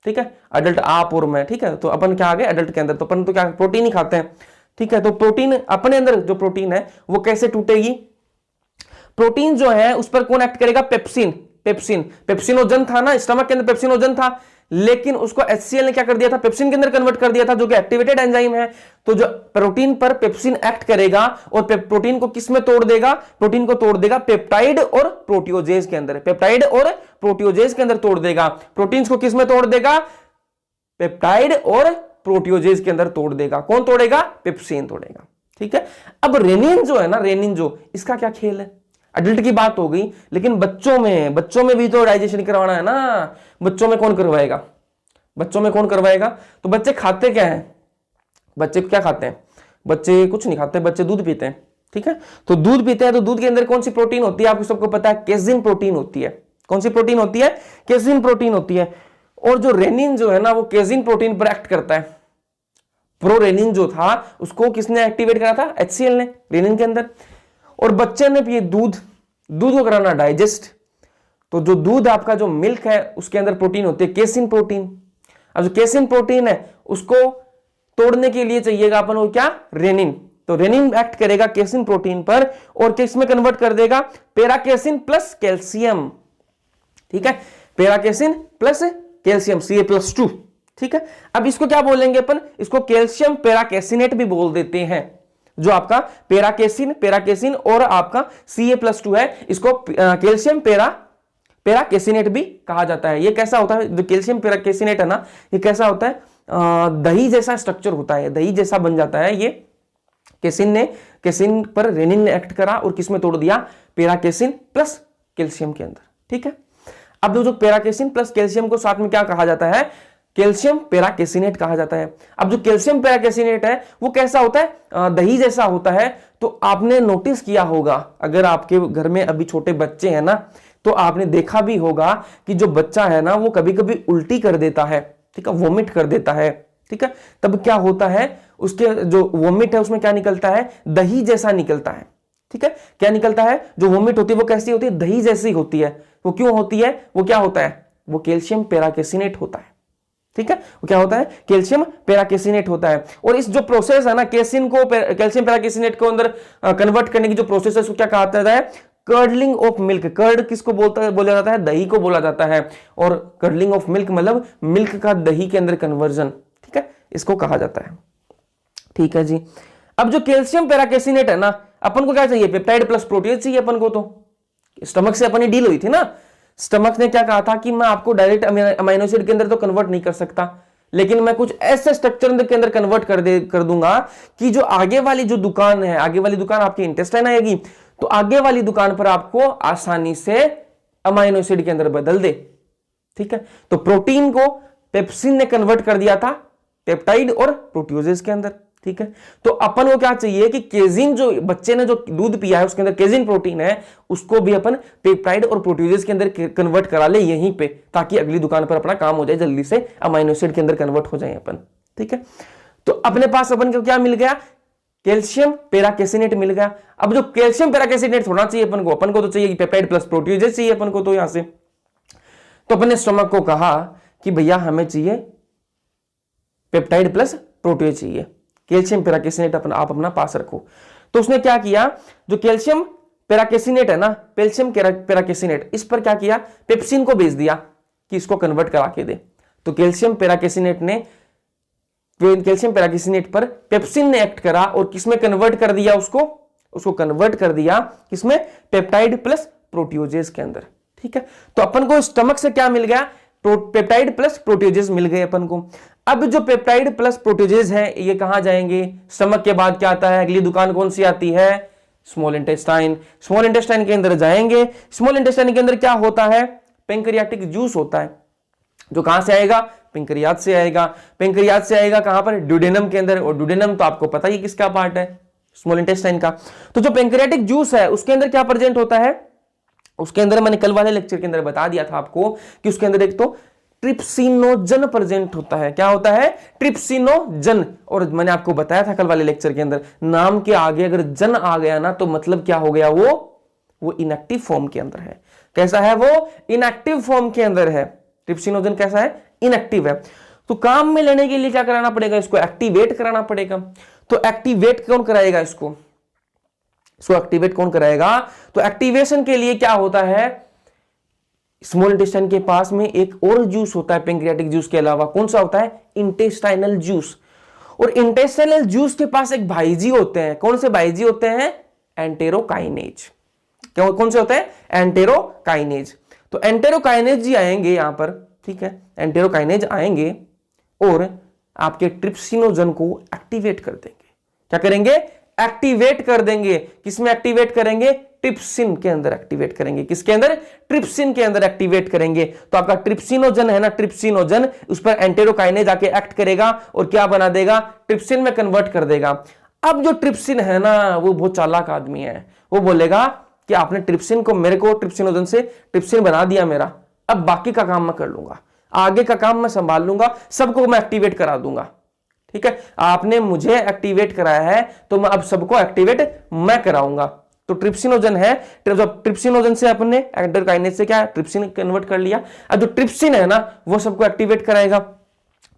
ठीक है, अडल्ट आप और मैं। ठीक है, तो अपन क्या आ गए अडल्ट के अंदर? तो अपन तो क्या प्रोटीन ही खाते हैं। ठीक है, तो प्रोटीन अपने अंदर जो प्रोटीन है वो कैसे टूटेगी? प्रोटीन जो है उस पर कौन एक्ट करेगा? पेप्सिनोजन था ना, स्टमक के अंदर पेप्सिनोजन था, लेकिन उसको HCl ने क्या कर दिया था? पेप्सिन के अंदर कन्वर्ट कर दिया था, जो कि एक्टिवेटेड एंजाइम है। तो जो प्रोटीन पर पेप्सिन एक्ट करेगा और प्रोटीन को किस में तोड़ देगा? प्रोटीन को तोड़ देगा पेप्टाइड और प्रोटियोजेज के अंदर। पेप्टाइड और प्रोटियोजेज के अंदर तोड़ देगा। प्रोटीन को किस में तोड़ देगा? पेप्टाइड और प्रोटियोजेज के अंदर तोड़ देगा। कौन तोड़ेगा? पेप्सिन तोड़ेगा। ठीक है, अब रेनिन जो है ना, रेनिन जो, इसका क्या खेल है? अडल्ट की बात हो गई, लेकिन बच्चों में भी तो डाइजेशन करवाना है ना। बच्चों में कौन करवाएगा? बच्चों में कौन करवाएगा? तो बच्चे खाते क्या है? बच्चे क्या खाते हैं? बच्चे कुछ नहीं खाते, बच्चे दूध पीते हैं। ठीक है, तो दूध पीते हैं, तो दूध के अंदर कौन सी प्रोटीन होती है? आपको सबको पता है, केसिन प्रोटीन होती है। कौन सी प्रोटीन होती है? केसिन प्रोटीन होती है। और जो रेनिन जो है ना, वो केसिन प्रोटीन पर एक्ट करता है। प्रोरेनिन जो था उसको किसने एक्टिवेट करा था? HCl ने, रेनिन के अंदर। और बच्चे ने पिए दूध को कराना डाइजेस्ट। तो जो दूध आपका जो मिल्क है उसके अंदर प्रोटीन होती है केसिन प्रोटीन। अब जो केसिन प्रोटीन है उसको तोड़ने के लिए चाहिएगा अपन को क्या? रेनिन। तो रेनिन एक्ट करेगा केसिन प्रोटीन पर और किस में कन्वर्ट कर देगा? पेराकेसिन प्लस कैल्शियम। ठीक है, पेराकेसिन प्लस कैल्शियम Ca+2। ठीक है, अब इसको क्या बोलेंगे अपन? इसको कैल्शियम पेराकेसिनेट भी बोल देते हैं। जो आपका पेराकेसिन और आपका Ca+2 है, इसको कैल्शियम पेराकेसिनेट भी कहा जाता है। ये कैसा होता है? जो कैल्शियम पेराकेसिनेट है ना, ये कैसा होता है? दही जैसा स्ट्रक्चर होता है, दही जैसा बन जाता है ये। केसिन पर रेनिन ने एक्ट करा और किस में तोड़ दिया? पेराकेसिन प्लस कैल्शियम के अंदर। ठीक है, अब जो पेराकेसिन प्लस कैल्शियम को साथ में क्या कहा जाता है? कैल्शियम पेराकेसिनेट कहा जाता है। अब जो कैल्शियम पेराकेसिनेट है वो कैसा होता है? दही जैसा होता है। तो आपने नोटिस किया होगा, अगर आपके घर में अभी छोटे बच्चे हैं ना, तो आपने देखा भी होगा कि जो बच्चा है ना वो कभी कभी उल्टी कर देता है। ठीक है, वोमिट कर देता है। ठीक है। तब क्या होता है, उसके जो वोमिट है उसमें क्या निकलता है, दही जैसा निकलता है। ठीक है, क्या निकलता है, जो वोमिट होती है वो कैसी होती है, दही जैसी होती है। वो क्यों होती है, वो क्या होता है, वो कैल्शियम पेराकेसिनेट होता है। ठीक है, वो क्या होता है, कैल्शियम पेराकेसिनेट होता है। और इस जो प्रोसेस है ना, कैल्शियम पेराकेसिनेट को अंदर कन्वर्ट करने की जो प्रोसेस है उसको क्या कहा जाता है, कर्डलिंग ऑफ मिल्क। कर्ड किसको बोला जाता है, दही को बोला जाता है। और कर्डलिंग ऑफ मिल्क मतलब मिल्क का दही के अंदर कन्वर्जन, ठीक है, इसको कहा जाता है। ठीक है जी। अब जो कैल्शियम पेराकेसिनेट है ना, अपन को क्या चाहिए, पेप्टाइड प्लस प्रोटीज चाहिए अपन को। तो स्टमक से अपनी डील हुई थी ना, स्टमक ने क्या कहा था कि मैं आपको डायरेक्ट अमीनो एसिड के अंदर तो कन्वर्ट नहीं कर सकता, लेकिन मैं कुछ ऐसे स्ट्रक्चर के अंदर कन्वर्ट कर दूंगा कि जो आगे वाली जो दुकान है, आगे वाली दुकान आपकी इंटेस्टाइन आएगी, तो आगे वाली दुकान पर आपको आसानी से अमीनो एसिड के अंदर बदल दे। ठीक है, तो प्रोटीन को पेप्सिन ने कन्वर्ट कर दिया था पेप्टाइड और प्रोटियोजेस के अंदर। ठीक है, तो अपन को क्या चाहिए कि केजिन, जो बच्चे ने जो दूध पिया है उसके अंदर केजिन प्रोटीन है, उसको भी अपन पेप्टाइड और प्रोटीजेस के अंदर कन्वर्ट करा ले यहीं पे, ताकि अगली दुकान पर अपना काम हो जाए, जल्दी से अमीनो एसिड के अंदर कन्वर्ट हो जाए अपन। ठीक है, तो अपने पास अपन को क्या मिल गया, कैल्शियम पेराकेसिनेट मिल गया। अब जो कैल्शियम पेराकेसिनेट होना चाहिए अपन को तो चाहिए पेप्टाइड प्लस प्रोटीजेस चाहिए अपन को। तो यहां से तो अपन ने स्टमक को कहा कि भैया हमें चाहिए पेप्टाइड प्लस प्रोटीन चाहिए, कैल्शियम पेराकेसिनेट आप अपना पास रखो। तो उसने क्या किया, जो कैल्शियम पेराकेसिनेट है ना, कैल्शियम पेराकेसिनेट, इस पर क्या किया, पेप्सिन को भेज दिया कि इसको कन्वर्ट करा के दे। तो कैल्शियम पेराकेसिनेट पर पेप्सिन ने एक्ट करा और किसमें कन्वर्ट कर दिया, उसको कन्वर्ट कर दिया किसमें, पेप्टाइड प्लस प्रोटियोजेस के अंदर। ठीक है, तो अपन को स्टमक से क्या मिल गया, पेप्टाइड प्लस प्रोटीजेस मिल गए अपन को। अब जो पेप्टाइड प्लस प्रोटीजेस है ये कहां जाएंगे, स्टमक के बाद क्या आता है, अगली दुकान कौन सी आती है, स्मॉल इंटेस्टाइन। स्मॉल इंटेस्टाइन के अंदर जाएंगे, स्मॉल इंटेस्टाइन के अंदर क्या होता है, पेंक्रियाटिक जूस होता है, जो कहां से आएगा, पेंक्रियाज से आएगा। पेंक्रियाज से आएगा कहां पर, ड्यूडेनम के अंदर। और ड्यूडेनम तो आपको पता ही किसका पार्ट है, स्मॉल इंटेस्टाइन का। तो जो पेंक्रियाटिक जूस है उसके अंदर क्या प्रेजेंट होता है, उसके अंदर मैंने कल वाले लेक्चर के अंदर बता दिया था आपको कि उसके अंदर एक तो ट्रिप्सिनोजन प्रेजेंट होता है। क्या होता है, ट्रिप्सिनोजन। और मैंने आपको बताया था कल वाले लेक्चर के अंदर, नाम के आगे अगर जन आ गया ना तो मतलब क्या हो गया, वो इनएक्टिव फॉर्म के अंदर है। कैसा है वो, इनएक्टिव फॉर्म के अंदर है। ट्रिप्सिनोजन कैसा है, इनएक्टिव है। तो काम में लेने के लिए क्या कराना पड़ेगा, इसको एक्टिवेट कराना पड़ेगा। तो एक्टिवेट कौन कराएगा, इसको एक्टिवेट कौन कराएगा, तो एक्टिवेशन के लिए क्या होता है, स्मॉल इंटेस्टाइन के पास में एक और जूस होता है पेंक्रियाटिक जूस के अलावा, कौन सा होता है, इंटेस्टाइनल जूस। और इंटेस्टाइनल जूस के पास एक भाईजी होते हैं, कौन से भाईजी होते हैं, एंटेरोकाइनेज। कौन से होते हैं, एंटेरोकाइनेज। तो एंटेरोकाइनेज जी आएंगे यहां पर, ठीक है, एंटेरोकाइनेज आएंगे और आपके ट्रिप्सिनोजन को एक्टिवेट कर देंगे। क्या करेंगे, एक्टिवेट कर देंगे। किसमें एक्टिवेट करेंगे, ट्रिप्सिन के अंदर एक्टिवेट करेंगे। किसके अंदर, ट्रिप्सिन के अंदर एक्टिवेट करेंगे। तो आपका ट्रिप्सिनोजन है ना, ट्रिप्सिनोजन, उस पर एंटेरोकाइनेज आके एक्ट करेगा और क्या बना देगा, ट्रिप्सिन में कन्वर्ट कर देगा। अब जो ट्रिप्सिन है ना वो बहुत चालाक आदमी है, वो बोलेगा कि आपने ट्रिप्सिन को, मेरे को ट्रिप्सिनोजन से ट्रिप्सिन बना दिया मेरा, अब बाकी का काम मैं कर लूंगा, आगे का काम मैं संभाल लूंगा, सबको मैं एक्टिवेट करा दूंगा। ठीक है, आपने मुझे एक्टिवेट कराया है तो मैं अब सबको एक्टिवेट मैं कराऊंगा। तो ट्रिप्सिनोजन है, ट्रिप्सिनोजन से अपने एंटेरोकाइनेज से क्या ट्रिप्सिन कन्वर्ट कर लिया। अब जो ट्रिप्सिन है ना वो सबको एक्टिवेट कराएगा। तो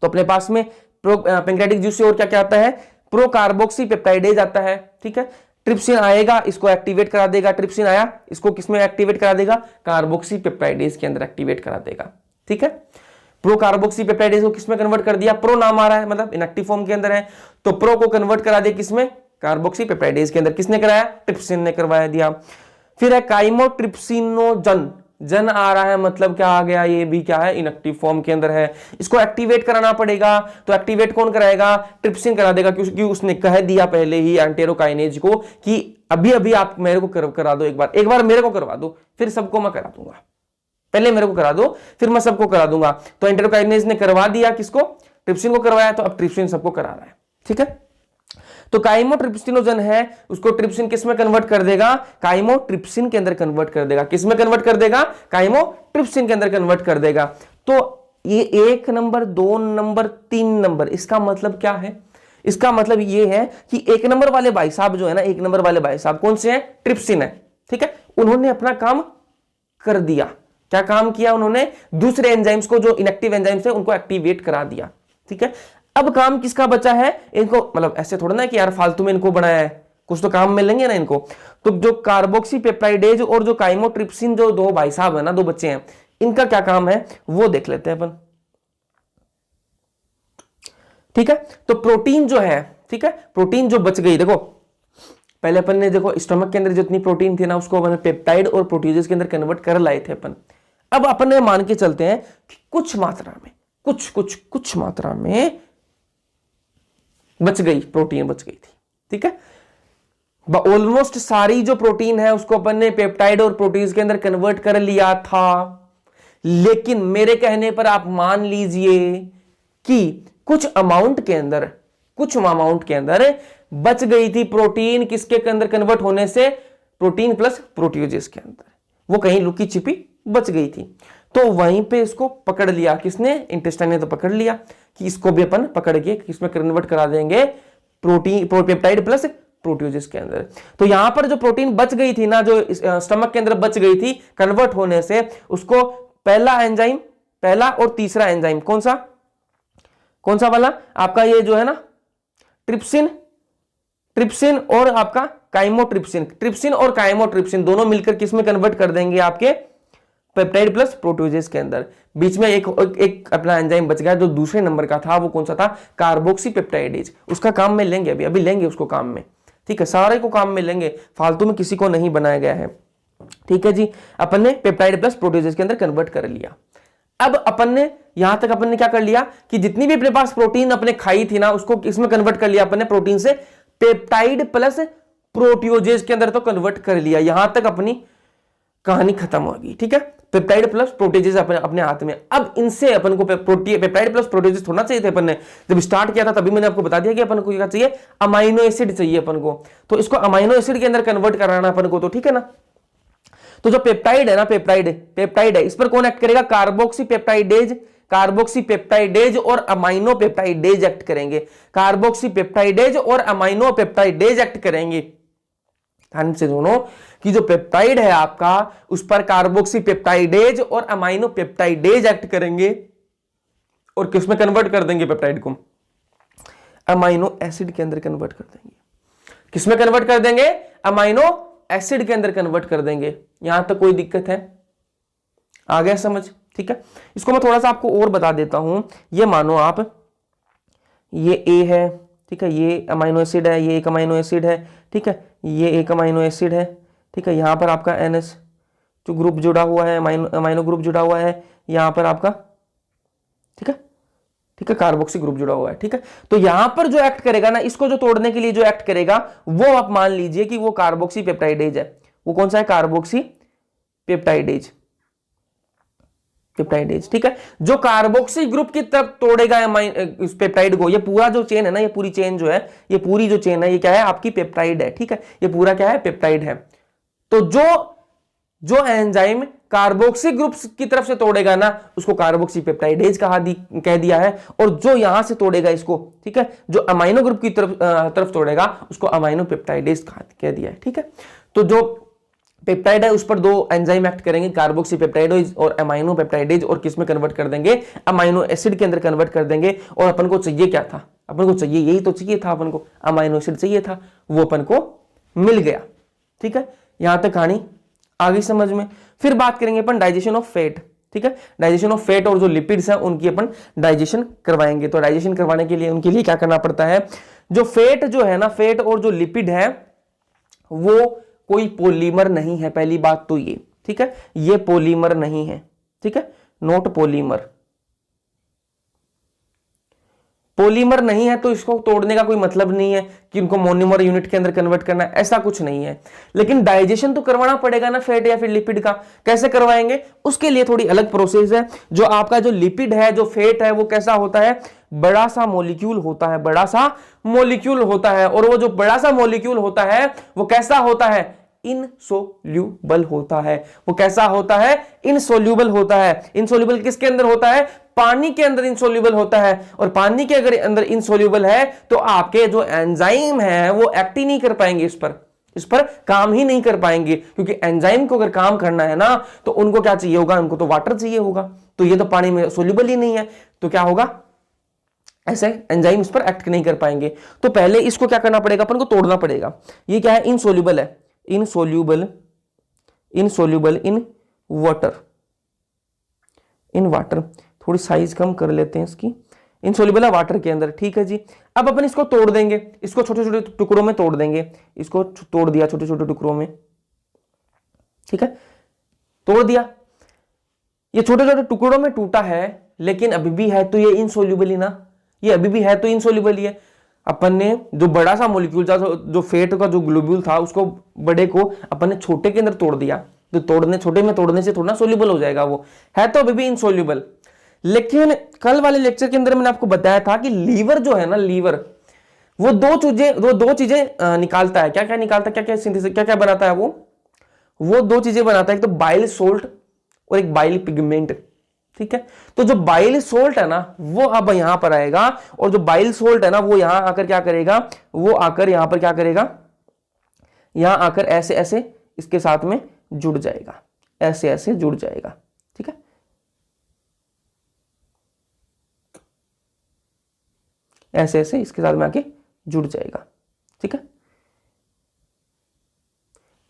अपने पास में पेंक्रियाटिक जूस से और क्या क्या आता है, प्रो कार्बोक्सी पेप्टाइडेज आता है। ठीक है, ट्रिप्सिन आएगा, इसको एक्टिवेट करा देगा। ट्रिप्सिन आया, इसको किसमें एक्टिवेट करा देगा, कार्बोक्सी पेप्टाइडेज के अंदर एक्टिवेट करा देगा। ठीक है, प्रो कार्बोक्सी पेप्टाइडेज को किसमें कन्वर्ट कर दिया, प्रो नाम आ रहा है मतलब इनएक्टिव फॉर्म के अंदर है, तो प्रो को कन्वर्ट करा दिया किसमें, कार्बोक्सी पेप्टाइडेज के अंदर। किसने कराया, ट्रिप्सिन ने करवाया दिया। फिर है काइमोट्रिप्सिनोजन, जन आ रहा है मतलब क्या आ गया, ये भी क्या है, इनएक्टिव फॉर्म के अंदर है, इसको एक्टिवेट कराना पड़ेगा। तो एक्टिवेट कौन कराएगा, ट्रिप्सिन करा देगा, क्योंकि उसने कह दिया पहले ही एंटेरोकाइनेज को कि अभी अभी आप मेरे को करा दो, एक बार मेरे को करवा दो, फिर सबको मैं करा दूंगा, पहले मेरे को करा दो फिर मैं सबको करा दूंगा। तो एंटेरोकाइनेज ने करवा दिया, किसको, ट्रिप्सिन को करवाया, तो अब ट्रिप्सिन सबको करा रहा है। ठीक है, तो काइमोट्रिप्सिनोजन है, उसको ट्रिप्सिन किसमें कन्वर्ट कर देगा, काइमोट्रिप्सिन के अंदर कन्वर्ट कर देगा। किसमें कन्वर्ट कर देगा, काइमोट्रिप्सिन के अंदर कन्वर्ट कर देगा। तो ये 1 नंबर, 2 नंबर, 3 नंबर, इसका मतलब क्या है? इसका मतलब ये है कि 1 नंबर वाले भाई साहब जो है ना, 1 नंबर वाले भाई साहब कौन से हैं? ट्रिप्सिन है, ठीक है। उन्होंने अपना काम कर दिया। क्या काम किया उन्होंने? दूसरे एंजाइम्स को, जो इनएक्टिव एंजाइम्स है, उनको एक्टिवेट करा दिया, ठीक है। अब काम किसका बचा है? इनको, मतलब ऐसे थोड़ा ना कि यार फालतू में इनको बनाया है, कुछ तो काम मिलेंगे ना इनको। तो जो कार्बोक्सी पेप्टाइडेज और जो काइमोट्रिप्सिन, जो दो भाई साहब है ना, दो बच्चे हैं, इनका क्या काम है वो देख लेते हैं अपन, ठीक है। तो प्रोटीन जो है, ठीक है, प्रोटीन जो बच गई, देखो पहले अपन ने देखो स्टमक के अंदर जितनी प्रोटीन थी ना, उसको अपन पेप्टाइड और प्रोटीजेस के अंदर कन्वर्ट कर लाए थे अपन। अब अपन ने मान के चलते हैं कि कुछ मात्रा में, कुछ मात्रा में बच गई, प्रोटीन बच गई थी, ठीक है। ऑलमोस्ट सारी जो प्रोटीन है उसको अपन ने पेप्टाइड और प्रोटीज के अंदर कन्वर्ट कर लिया था। लेकिन मेरे कहने पर आप मान लीजिए कि कुछ अमाउंट के अंदर बच गई थी प्रोटीन, किसके अंदर कन्वर्ट होने से? प्रोटीन प्लस प्रोटीओजेस के अंदर, वो कहीं लुकी छिपी बच गई थी। तो वहीं पे इसको पकड़ लिया किसने? इंटेस्टाइन ने तो पकड़ लिया कि इसको भी अपन पकड़ के किसमें कन्वर्ट करा देंगे? प्रोटीन, पेप्टाइड प्लस प्रोटीओजेस के अंदर। तो यहां पर जो प्रोटीन बच गई थी ना, जो स्टमक के अंदर बच गई थी कन्वर्ट होने से, उसको पहला एंजाइम, पहला और तीसरा एंजाइम कौन सा वाला आपका, ये जो है ना ट्रिप्सिन और आपका काइमोट्रिप्सिन, ट्रिप्सिन और काइमोट्रिप्सिन दोनों मिलकर किसमें कन्वर्ट कर देंगे? आपके पेप्टाइड प्लस प्रोटीओजेस के अंदर। बीच में एक अपना एंजाइम बच गया जो दूसरे नंबर का था, वो कौन सा था? Carboxy peptidase. उसका काम में लेंगे, अभी लेंगे उसको काम में, ठीक है, सारे को काम में लेंगे, फालतू में किसी को नहीं बनाया गया है, ठीक है जी। अपन ने पेप्टाइड प्लस प्रोटीओजेस के अंदर कन्वर्ट कर लिया। अब अपन ने यहां तक अपन ने क्या कर लिया कि जितनी भी अपने पास प्रोटीन अपने खाई थी ना, उसको इसमें कन्वर्ट कर लिया अपन ने, प्रोटीन से पेप्टाइड प्लस प्रोटीओजेस के अंदर तो कन्वर्ट कर लिया। यहां तक अपनी कहानी खत्म हो गई, ठीक है। पेप्टाइड प्लस प्रोटीजेस अपने हाथ में। अब इनसे अपन को पेप्टाइड प्लस प्रोटीजेस थोड़ा चाहिए थे। अपन ने जब स्टार्ट किया था तभी मैंने आपको बता दिया कि अपन को क्या चाहिए? अमाइनो एसिड चाहिए अपन को। तो इसको अमाइनो एसिड के अंदर कन्वर्ट कराना अपन को, तो ठीक है ना। तो जो पेप्टाइड है ना, पेप्टाइड है, इस पर कौन एक्ट करेगा? कार्बोक्सी पेप्टाइडेज और अमाइनो पेप्टाइडेज एक्ट करेंगे। कार्बोक्सी पेप्टाइडेज और अमाइनो पेप्टाइडेज एक्ट करेंगे। ध्यान से सुनो कि जो पेप्टाइड है आपका, उस पर कार्बोक्सी पेप्टाइडेज और अमाइनो पेप्टाइडेज एक्ट करेंगे और किसमें कन्वर्ट कर देंगे? पेप्टाइड को अमाइनो एसिड के अंदर कन्वर्ट कर देंगे। किसमें कन्वर्ट कर देंगे? अमाइनो एसिड के अंदर कन्वर्ट कर देंगे। यहां तक कोई दिक्कत है? आ गया समझ? ठीक है। इसको मैं थोड़ा सा आपको और बता देता हूं। ये मानो आप, ये ए है, ठीक है, ये अमाइनो एसिड है, ये एक अमाइनो एसिड है, ठीक है, ये एक अमाइनो एसिड है, ठीक है। यहां पर आपका NH जो ग्रुप जुड़ा हुआ है, अमाइनो ग्रुप जुड़ा हुआ है, यहां पर आपका, ठीक है, ठीक है, कार्बोक्सी ग्रुप जुड़ा हुआ है, ठीक है। तो यहां पर जो एक्ट करेगा ना, इसको जो तोड़ने के लिए जो एक्ट करेगा, वो आप मान लीजिए कि वो कार्बोक्सी पेप्टाइडेज है। वो कौन सा है? कार्बोक्सी पेप्टाइडेज, ठीक है। जो कार्बोक्सी ग्रुप की तरफ तोड़ेगा इस पेप्टाइड को, ये पूरा जो चेन है ना, ये पूरी चेन जो है, ये पूरी जो चेन है, ये क्या है? आपकी पेप्टाइड है, ठीक है। ये पूरा क्या है? पेप्टाइड है। तो जो एंजाइम कार्बोक्सी ग्रुप की तरफ से तोड़ेगा ना, उसको कार्बोक्सी पेप्टाइडेज कह दिया है। और जो यहां से तोड़ेगा इसको, ठीक है, जो अमाइनो ग्रुप की तरफ तोड़ेगा, उसको अमाइनो पेप्टाइडेज कह दिया है, ठीक है। तो जो पेप्टाइड है उस पर दो एंजाइम एक्ट करेंगे, कार्बोक्सी पेप्टाइडेज और अमाइनो पेप्टाइडेज, और किस में कन्वर्ट कर देंगे? अमाइनो एसिड के अंदर कन्वर्ट कर देंगे। और अपन को चाहिए क्या था? अपन को चाहिए, यही तो चाहिए था अपन को, अमाइनो एसिड चाहिए था, वो अपन को मिल गया, ठीक है। यहां तक कहानी आ गई समझ में। फिर बात करेंगे अपन डाइजेशन ऑफ फैट, ठीक है। डाइजेशन ऑफ फैट और जो लिपिड्स हैं उनकी अपन डाइजेशन करवाएंगे। तो डाइजेशन करवाने के लिए उनके लिए क्या करना पड़ता है? जो फैट जो है ना, फैट और जो लिपिड है, वो कोई पॉलीमर नहीं है। पहली बात तो ये, ठीक है, ये पॉलीमर नहीं है, ठीक है, नॉट पॉलीमर। पॉलीमर नहीं है तो इसको तोड़ने का कोई मतलब नहीं है कि उनको मोनोमर यूनिट के अंदर कन्वर्ट करना है, ऐसा कुछ नहीं है। लेकिन डाइजेशन तो करवाना पड़ेगा ना फैट या फिर लिपिड का। कैसे करवाएंगे? उसके लिए थोड़ी अलग प्रोसेस है। जो आपका जो लिपिड है, जो फैट है, वो कैसा होता है? बड़ा सा मॉलिक्यूल होता है, बड़ा सा मॉलिक्यूल होता है। और वो जो बड़ा सा मॉलिक्यूल होता है वो कैसा होता है? इनसोल्यूबल होता है। वो कैसा होता है? इनसोल्यूबल होता है। इनसोल्यूबल किसके अंदर होता है? पानी के अंदर इनसोल्यूबल होता है, और पानी के अगर अंदर इनसोल्यूबल है तो आपके जो एंजाइम है वो एक्ट ही नहीं कर पाएंगे, इस पर काम ही नहीं कर पाएंगे, क्योंकि एंजाइम को अगर काम करना है ना तो उनको क्या चाहिए होगा, उनको तो वाटर चाहिए होगा, तो ये तो पानी में सोल्यूबल ही नहीं है, तो क्या होगा, ऐसे एंजाइम इस पर एक्ट नहीं कर पाएंगे। तो पहले इसको क्या करना पड़ेगा, अपन को तोड़ना पड़ेगा। ये क्या है, इनसोल्यूबल है, insoluble in water, in water, थोड़ी साइज कम कर लेते हैं इसकी, इनसोल्यूबल है वाटर के अंदर, ठीक है जी। अब अपन इसको तोड़ देंगे, इसको छोटे छोटे टुकड़ों में तोड़ देंगे, इसको तोड़ दिया छोटे छोटे टुकड़ों में, ठीक है, तोड़ दिया, ये छोटे छोटे टुकड़ों में टूटा है, लेकिन अभी भी है तो ये इनसोल्यूबल ही ना, ये अभी भी है तो इनसोल्यूबल ही है। अपन ने जो बड़ा सा मॉलिक्यूल था, जो फेट का जो ग्लोब्यूल था, उसको बड़े को अपन ने छोटे के अंदर तोड़ दिया, तो तोड़ने, छोटे में तोड़ने से थोड़ा सोल्यूबल हो जाएगा, वो है तो अभी भी इनसोल्यूबल। लेकिन कल वाले लेक्चर के अंदर मैंने आपको बताया था कि लीवर जो है ना, लीवर वो दो चीजें निकालता है, क्या क्या निकालता है, क्या क्या सिंथेसिस, क्या क्या बनाता है, वो दो चीजें बनाता है, एक तो बाइल सोल्ट और एक बाइल पिगमेंट, ठीक है। तो जो बाइल सोल्ट है ना वो अब यहां पर आएगा, और जो बाइल सोल्ट है ना वो यहां आकर क्या करेगा, वो आकर यहां पर क्या करेगा, यहां आकर ऐसे ऐसे इसके साथ में जुड़ जाएगा, ऐसे ऐसे जुड़ जाएगा, ठीक है, ऐसे ऐसे इसके साथ में आके जुड़ जाएगा, ठीक है,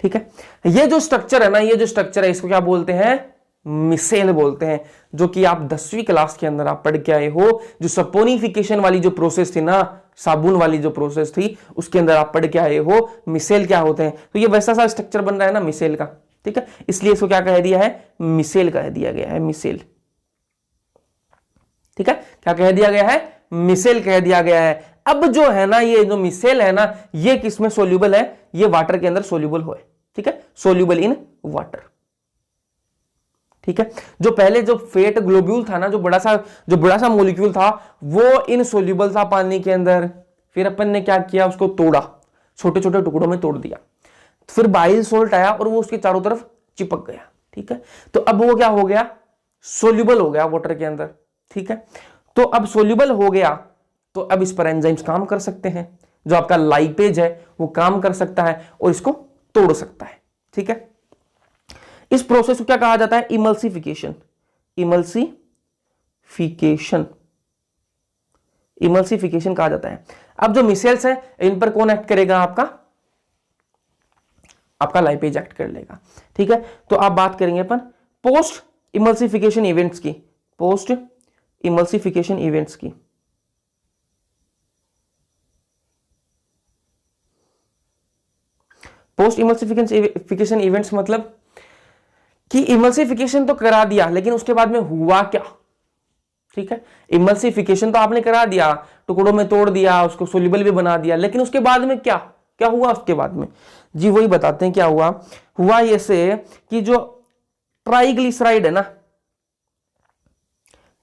ठीक है। ये जो स्ट्रक्चर है ना, ये जो स्ट्रक्चर है, इसको क्या बोलते हैं, मिसेल बोलते हैं, जो कि आप 10वीं क्लास के अंदर आप पढ़ के आए हो, जो सपोनिफिकेशन वाली जो प्रोसेस थी ना, साबुन वाली जो प्रोसेस थी, उसके अंदर आप पढ़ के आए हो मिसेल क्या होते हैं। तो ये वैसा सा स्ट्रक्चर बन रहा है ना मिसेल का, ठीक है, इसलिए इसको क्या कह दिया है, मिसेल कह दिया गया है, मिसेल, ठीक है, क्या कह दिया गया है, मिसेल कह दिया गया है। अब जो है ना, ये जो मिसेल है ना, ये किसमें सोल्यूबल है, ये वाटर के अंदर सोल्यूबल हो, ठीक है, सोल्यूबल इन वाटर, ठीक है। जो पहले जो फेट ग्लोब्यूल था ना, जो बड़ा सा मॉलिक्यूल था, वो इनसोल्यूबल था पानी के अंदर, फिर अपन ने क्या किया, उसको तोड़ा, छोटे छोटे टुकड़ों में तोड़ दिया, फिर बाइल सोल्ट आया और वो उसके चारों तरफ चिपक गया, ठीक है। तो अब वो क्या हो गया, सोल्यूबल हो गया वाटर के अंदर, ठीक है। तो अब सोल्यूबल हो गया, तो अब इस पर एंजाइम्स काम कर सकते हैं, जो आपका लाइपेज है वो काम कर सकता है और इसको तोड़ सकता है, ठीक है। इस प्रोसेस को क्या कहा जाता है, इमल्सिफिकेशन, इमल्सिफिकेशन कहा जाता है। अब जो मिसेल्स है, इन पर कौन एक्ट करेगा, आपका लाइपेज एक्ट कर लेगा, ठीक है। तो आप बात करेंगे अपन पोस्ट इमल्सिफिकेशन इवेंट्स की, पोस्ट इमल्सिफिकेशन इवेंट्स की। पोस्ट इमल्सिफिकेशन इवेंट्स मतलब कि इमल्सिफिकेशन तो करा दिया, लेकिन उसके बाद में हुआ क्या, ठीक है। इमल्सिफिकेशन तो आपने करा दिया, टुकड़ों में तोड़ दिया, उसको सोल्यूबल भी बना दिया, लेकिन उसके बाद में क्या क्या हुआ, उसके बाद में जी वही बताते हैं क्या हुआ ऐसे कि जो ट्राइग्लिसराइड है ना,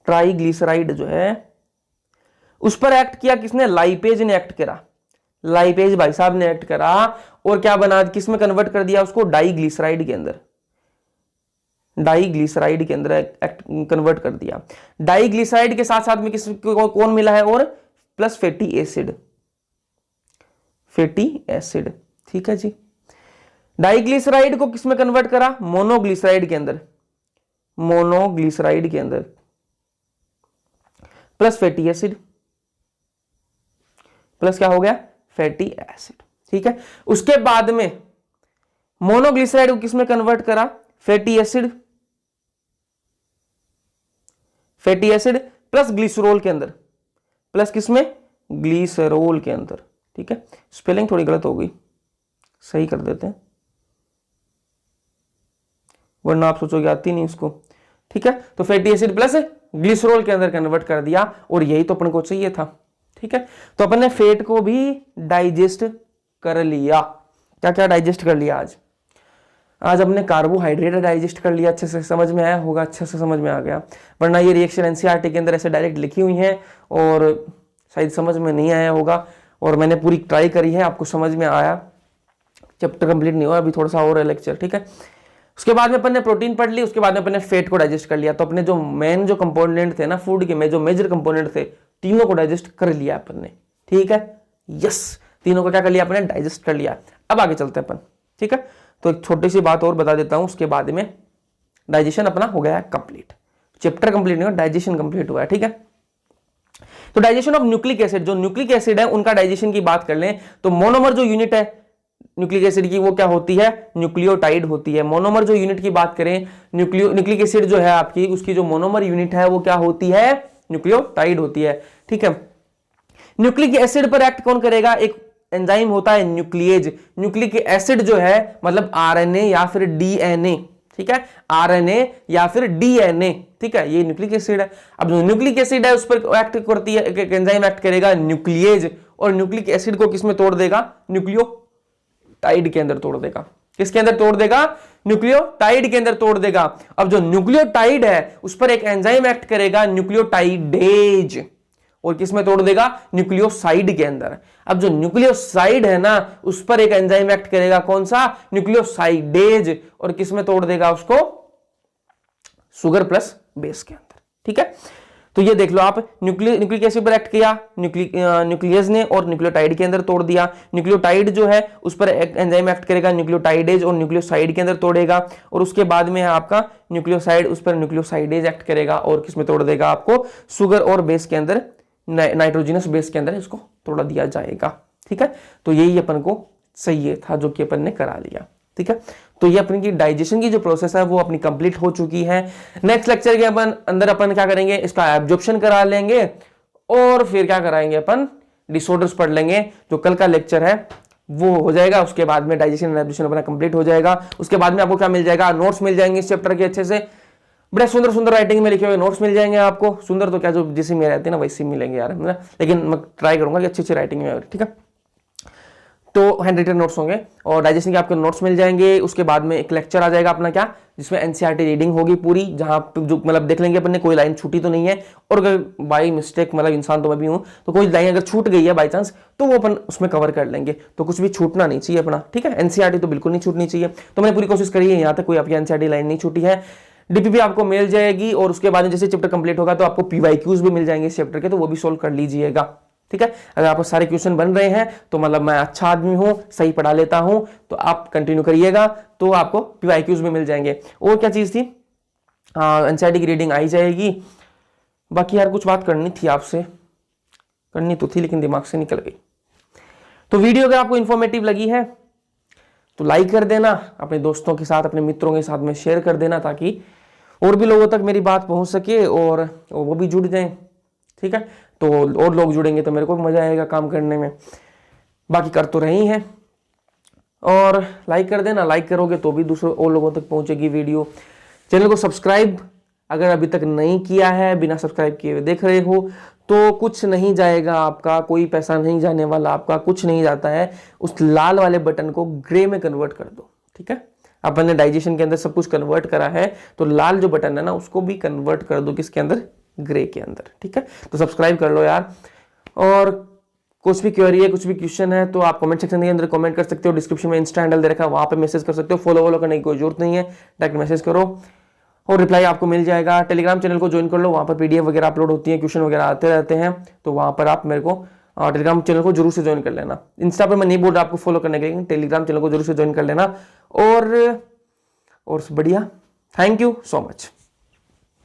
ट्राइग्लिसराइड जो है उस पर एक्ट किया किसने, लाइपेज ने एक्ट करा, लाइपेज भाई साहब ने एक्ट करा, और क्या बना, किसमें कन्वर्ट कर दिया उसको, डाइग्लिसराइड के अंदर, डाइग्लिसराइड के अंदर कन्वर्ट कर दिया। डाइग्लिसराइड के साथ साथ में किस कौन मिला है, और प्लस फैटी एसिड, ठीक है जी। डाइग्लिसराइड को किसमें कन्वर्ट करा, मोनोग्लिसराइड के अंदर, प्लस फैटी एसिड, प्लस क्या हो गया, फैटी एसिड, ठीक है। उसके बाद में मोनोग्लिसराइड को किसमें कन्वर्ट करा, फैटी एसिड प्लस ग्लिसरॉल के अंदर, प्लस किसमें, ग्लिसरॉल के अंदर, ठीक है। स्पेलिंग थोड़ी गलत हो गई, सही कर देते हैं, वरना आप सोचोगे आती नहीं इसको, ठीक है। तो फैटी एसिड प्लस ग्लिसरॉल के अंदर कन्वर्ट कर दिया, और यही तो अपन को चाहिए था, ठीक है। तो अपन ने फैट को भी डाइजेस्ट कर लिया, क्या क्या डाइजेस्ट कर लिया, आज हमने कार्बोहाइड्रेट डाइजेस्ट कर लिया, अच्छे से समझ में आया होगा, अच्छे से समझ में आ गया, वरना ये रिएक्शन एनसीईआरटी के अंदर ऐसे डायरेक्ट लिखी हुई हैं और शायद समझ में नहीं आया होगा, और मैंने पूरी ट्राई करी है, आपको समझ में आया, चैप्टर कंप्लीट नहीं हुआ, अभी थोड़ा सा और है लेक्चर, ठीक है। उसके बाद में अपन ने प्रोटीन पढ़ ली, उसके बाद में अपन ने फैट को डाइजेस्ट कर लिया। तो अपने जो मेन जो कंपोनेंट थे ना फूड के में, जो मेजर कंपोनेंट थे, तीनों को डाइजेस्ट कर लिया अपन ने। ठीक है, यस, तीनों को क्या कर लिया अपने, डाइजेस्ट कर लिया। अब आगे चलते हैं अपन। ठीक है, तो एक छोटी सी बात और बता देता हूं, उसके बाद में डाइजेशन अपना हो गया कंप्लीट। चैप्टर कंप्लीट नहीं हुआ, डाइजेशन कंप्लीट हुआ है। ठीक है, तो डाइजेशन ऑफ न्यूक्लिक एसिड, जो न्यूक्लिक एसिड है उनका डाइजेशन की बात कर लें तो मोनोमर जो यूनिट है न्यूक्लिक एसिड की वो क्या होती है, न्यूक्लियोटाइड होती है। मोनोमर जो यूनिट की बात करें, न्यूक्लिक एसिड जो है आपकी, उसकी जो मोनोमर यूनिट है वो क्या होती है, न्यूक्लियोटाइड होती है। ठीक है, न्यूक्लिक एसिड पर एक्ट कौन करेगा, एक एंजाइम होता है न्यूक्लिएज। न्यूक्लिक एसिड जो है मतलब आरएनए या फिर डीएनए। ठीक है, आरएनए या फिर डीएनए। ठीक है, ये न्यूक्लिक एसिड है। अब जो न्यूक्लिक एसिड है उस पर एक्ट करती है, एक एंजाइम एक्ट करेगा न्यूक्लिएज, और न्यूक्लिक एसिड को किसमें तोड़ देगा, न्यूक्लियोटाइड के अंदर तोड़ देगा। किसके अंदर तोड़ देगा, न्यूक्लियोटाइड के अंदर तोड़ देगा। अब जो न्यूक्लियोटाइड है उस पर एक एंजाइम एक्ट करेगा न्यूक्लियोटाइडेज, और किसमें तोड़ देगा, न्यूक्लियोसाइड के अंदर। अब जो न्यूक्लियोसाइड है ना उस पर एक एंजाइम एक्ट करेगा, कौन सा, न्यूक्लियोसाइडेज, और किसमें तोड़ देगा उसको, शुगर प्लस बेस के अंदर। ठीक है, तो ये देख लो आप, न्यूक्लिक एसिड पर एक्ट किया न्यूक्लियस ने, और न्यूक्लियोटाइड के अंदर तोड़ दिया। न्यूक्लियोटाइड जो है उस पर एक एंजाइम एक्ट करेगा न्यूक्लियोटाइडेज, और न्यूक्लियोसाइड के अंदर तोड़ेगा। और उसके बाद में है आपका न्यूक्लियोसाइड, उस पर न्यूक्लियोसाइडेज एक्ट करेगा, और किसमें तोड़ देगा आपको, शुगर और बेस के अंदर, नाइट्रोजनस बेस के अंदर इसको तोड़ा दिया जाएगा। ठीक है, तो यही अपन को सही था जो कि अपन ने करा लिया। ठीक है, तो ये अपनी की डाइजेशन की जो प्रोसेस है वो अपनी कंप्लीट हो चुकी है। नेक्स्ट लेक्चर के अंदर अपन क्या करेंगे, इसका एब्जॉर्प्शन करा लेंगे, और फिर क्या कराएंगे अपन, डिसऑर्डर्स पढ़ लेंगे। जो कल का लेक्चर है वो हो जाएगा, उसके बाद में डाइजेशन एंड एब्जॉर्प्शन अपना कंप्लीट हो जाएगा। उसके बाद में आपको क्या मिल जाएगा, नोट्स मिल जाएंगे इस चैप्टर के अच्छे से, बड़े सुंदर सुंदर राइटिंग में लिखे हुए नोट्स मिल जाएंगे आपको। सुंदर तो क्या, जो जैसे में रहते हैं ना वैसे मिलेंगे यार, लेकिन मैं ट्राई करूंगा कि अच्छी अच्छी राइटिंग में। ठीक है, तो हैंड रिटन नोट्स होंगे और डाइजेशन के आपके नोट्स मिल जाएंगे। उसके बाद में एक लेक्चर आ जाएगा अपना क्या, जिसमें एनसीईआरटी रीडिंग होगी पूरी, जहां जो मतलब देख लेंगे अपन ने कोई लाइन छूटी तो नहीं है, और अगर बाई मिस्टेक, मतलब इंसान तो मैं भी हूं, तो कोई लाइन अगर छूट गई है बाई चांस, तो वो अपन उसमें कवर कर लेंगे। तो कुछ भी छूटना नहीं चाहिए अपना। ठीक है, एनसीईआरटी तो बिल्कुल नहीं छूटनी चाहिए। तो मैंने पूरी कोशिश करी है, यहाँ तक कोई आपकी एनसीईआरटी लाइन नहीं छूटी है। डीपीपी आपको मिल जाएगी, और उसके बाद जैसे चैप्टर कंप्लीट होगा तो आपको पीवाईक्यूज भी मिल जाएंगे इस चैप्टर के, तो वो भी सोल्व कर लीजिएगा। ठीक है, अगर आपको सारे क्वेश्चन बन रहे हैं तो मतलब मैं अच्छा आदमी हूं, सही पढ़ा लेता हूं, तो आप कंटिन्यू करिएगा, तो आपको पीवाईक्यूज भी मिल जाएंगे। और क्या चीज थी, एनसीईआरटी की रीडिंग आई जाएगी। बाकी यार कुछ बात करनी थी आपसे, करनी तो थी लेकिन दिमाग से निकल गई। तो वीडियो अगर आपको इन्फॉर्मेटिव लगी है तो लाइक कर देना, अपने दोस्तों के साथ, अपने मित्रों के साथ में शेयर कर देना, ताकि और भी लोगों तक मेरी बात पहुंच सके और वो भी जुड़ जाएं। ठीक है, तो और लोग जुड़ेंगे तो मेरे को भी मजा आएगा काम करने में। बाकी कर तो रही हैं, और लाइक कर देना, लाइक करोगे तो भी दूसरों और लोगों तक पहुंचेगी वीडियो। चैनल को सब्सक्राइब अगर अभी तक नहीं किया है, बिना सब्सक्राइब किए हुए देख रहे हो, तो कुछ नहीं जाएगा आपका, कोई पैसा नहीं जाने वाला आपका, कुछ नहीं जाता है। उस लाल वाले बटन को ग्रे में कन्वर्ट कर दो। ठीक है, अपन ने डाइजेशन के अंदर सब कुछ कन्वर्ट करा है, तो लाल जो बटन है ना उसको भी कन्वर्ट कर दो किसके अंदर, ग्रे के अंदर। ठीक है, तो सब्सक्राइब कर लो यार। और कुछ भी क्वेरी है, कुछ भी क्वेश्चन है, तो आप कमेंट सेक्शन के अंदर कमेंट कर सकते हो। डिस्क्रिप्शन में इंस्टा हैंडल दे रखा है, वहां पे मैसेज कर सकते हो। फॉलो करने की कोई जरूरत नहीं है, डायरेक्ट मैसेज करो और रिप्लाई आपको मिल जाएगा। टेलीग्राम चैनल को ज्वाइन कर लो, वहां पर पीडीएफ वगैरह अपलोड होती है, क्वेश्चन वगैरह आते रहते हैं, तो वहां पर आप मेरे को टेलीग्राम चैनल को जरूर से ज्वाइन कर लेना। इंस्टा पर मैं नहीं बोल रहा आपको फॉलो करने के लिए, टेलीग्राम चैनल को जरूर से ज्वाइन कर लेना। और बढ़िया, थैंक यू सो मच।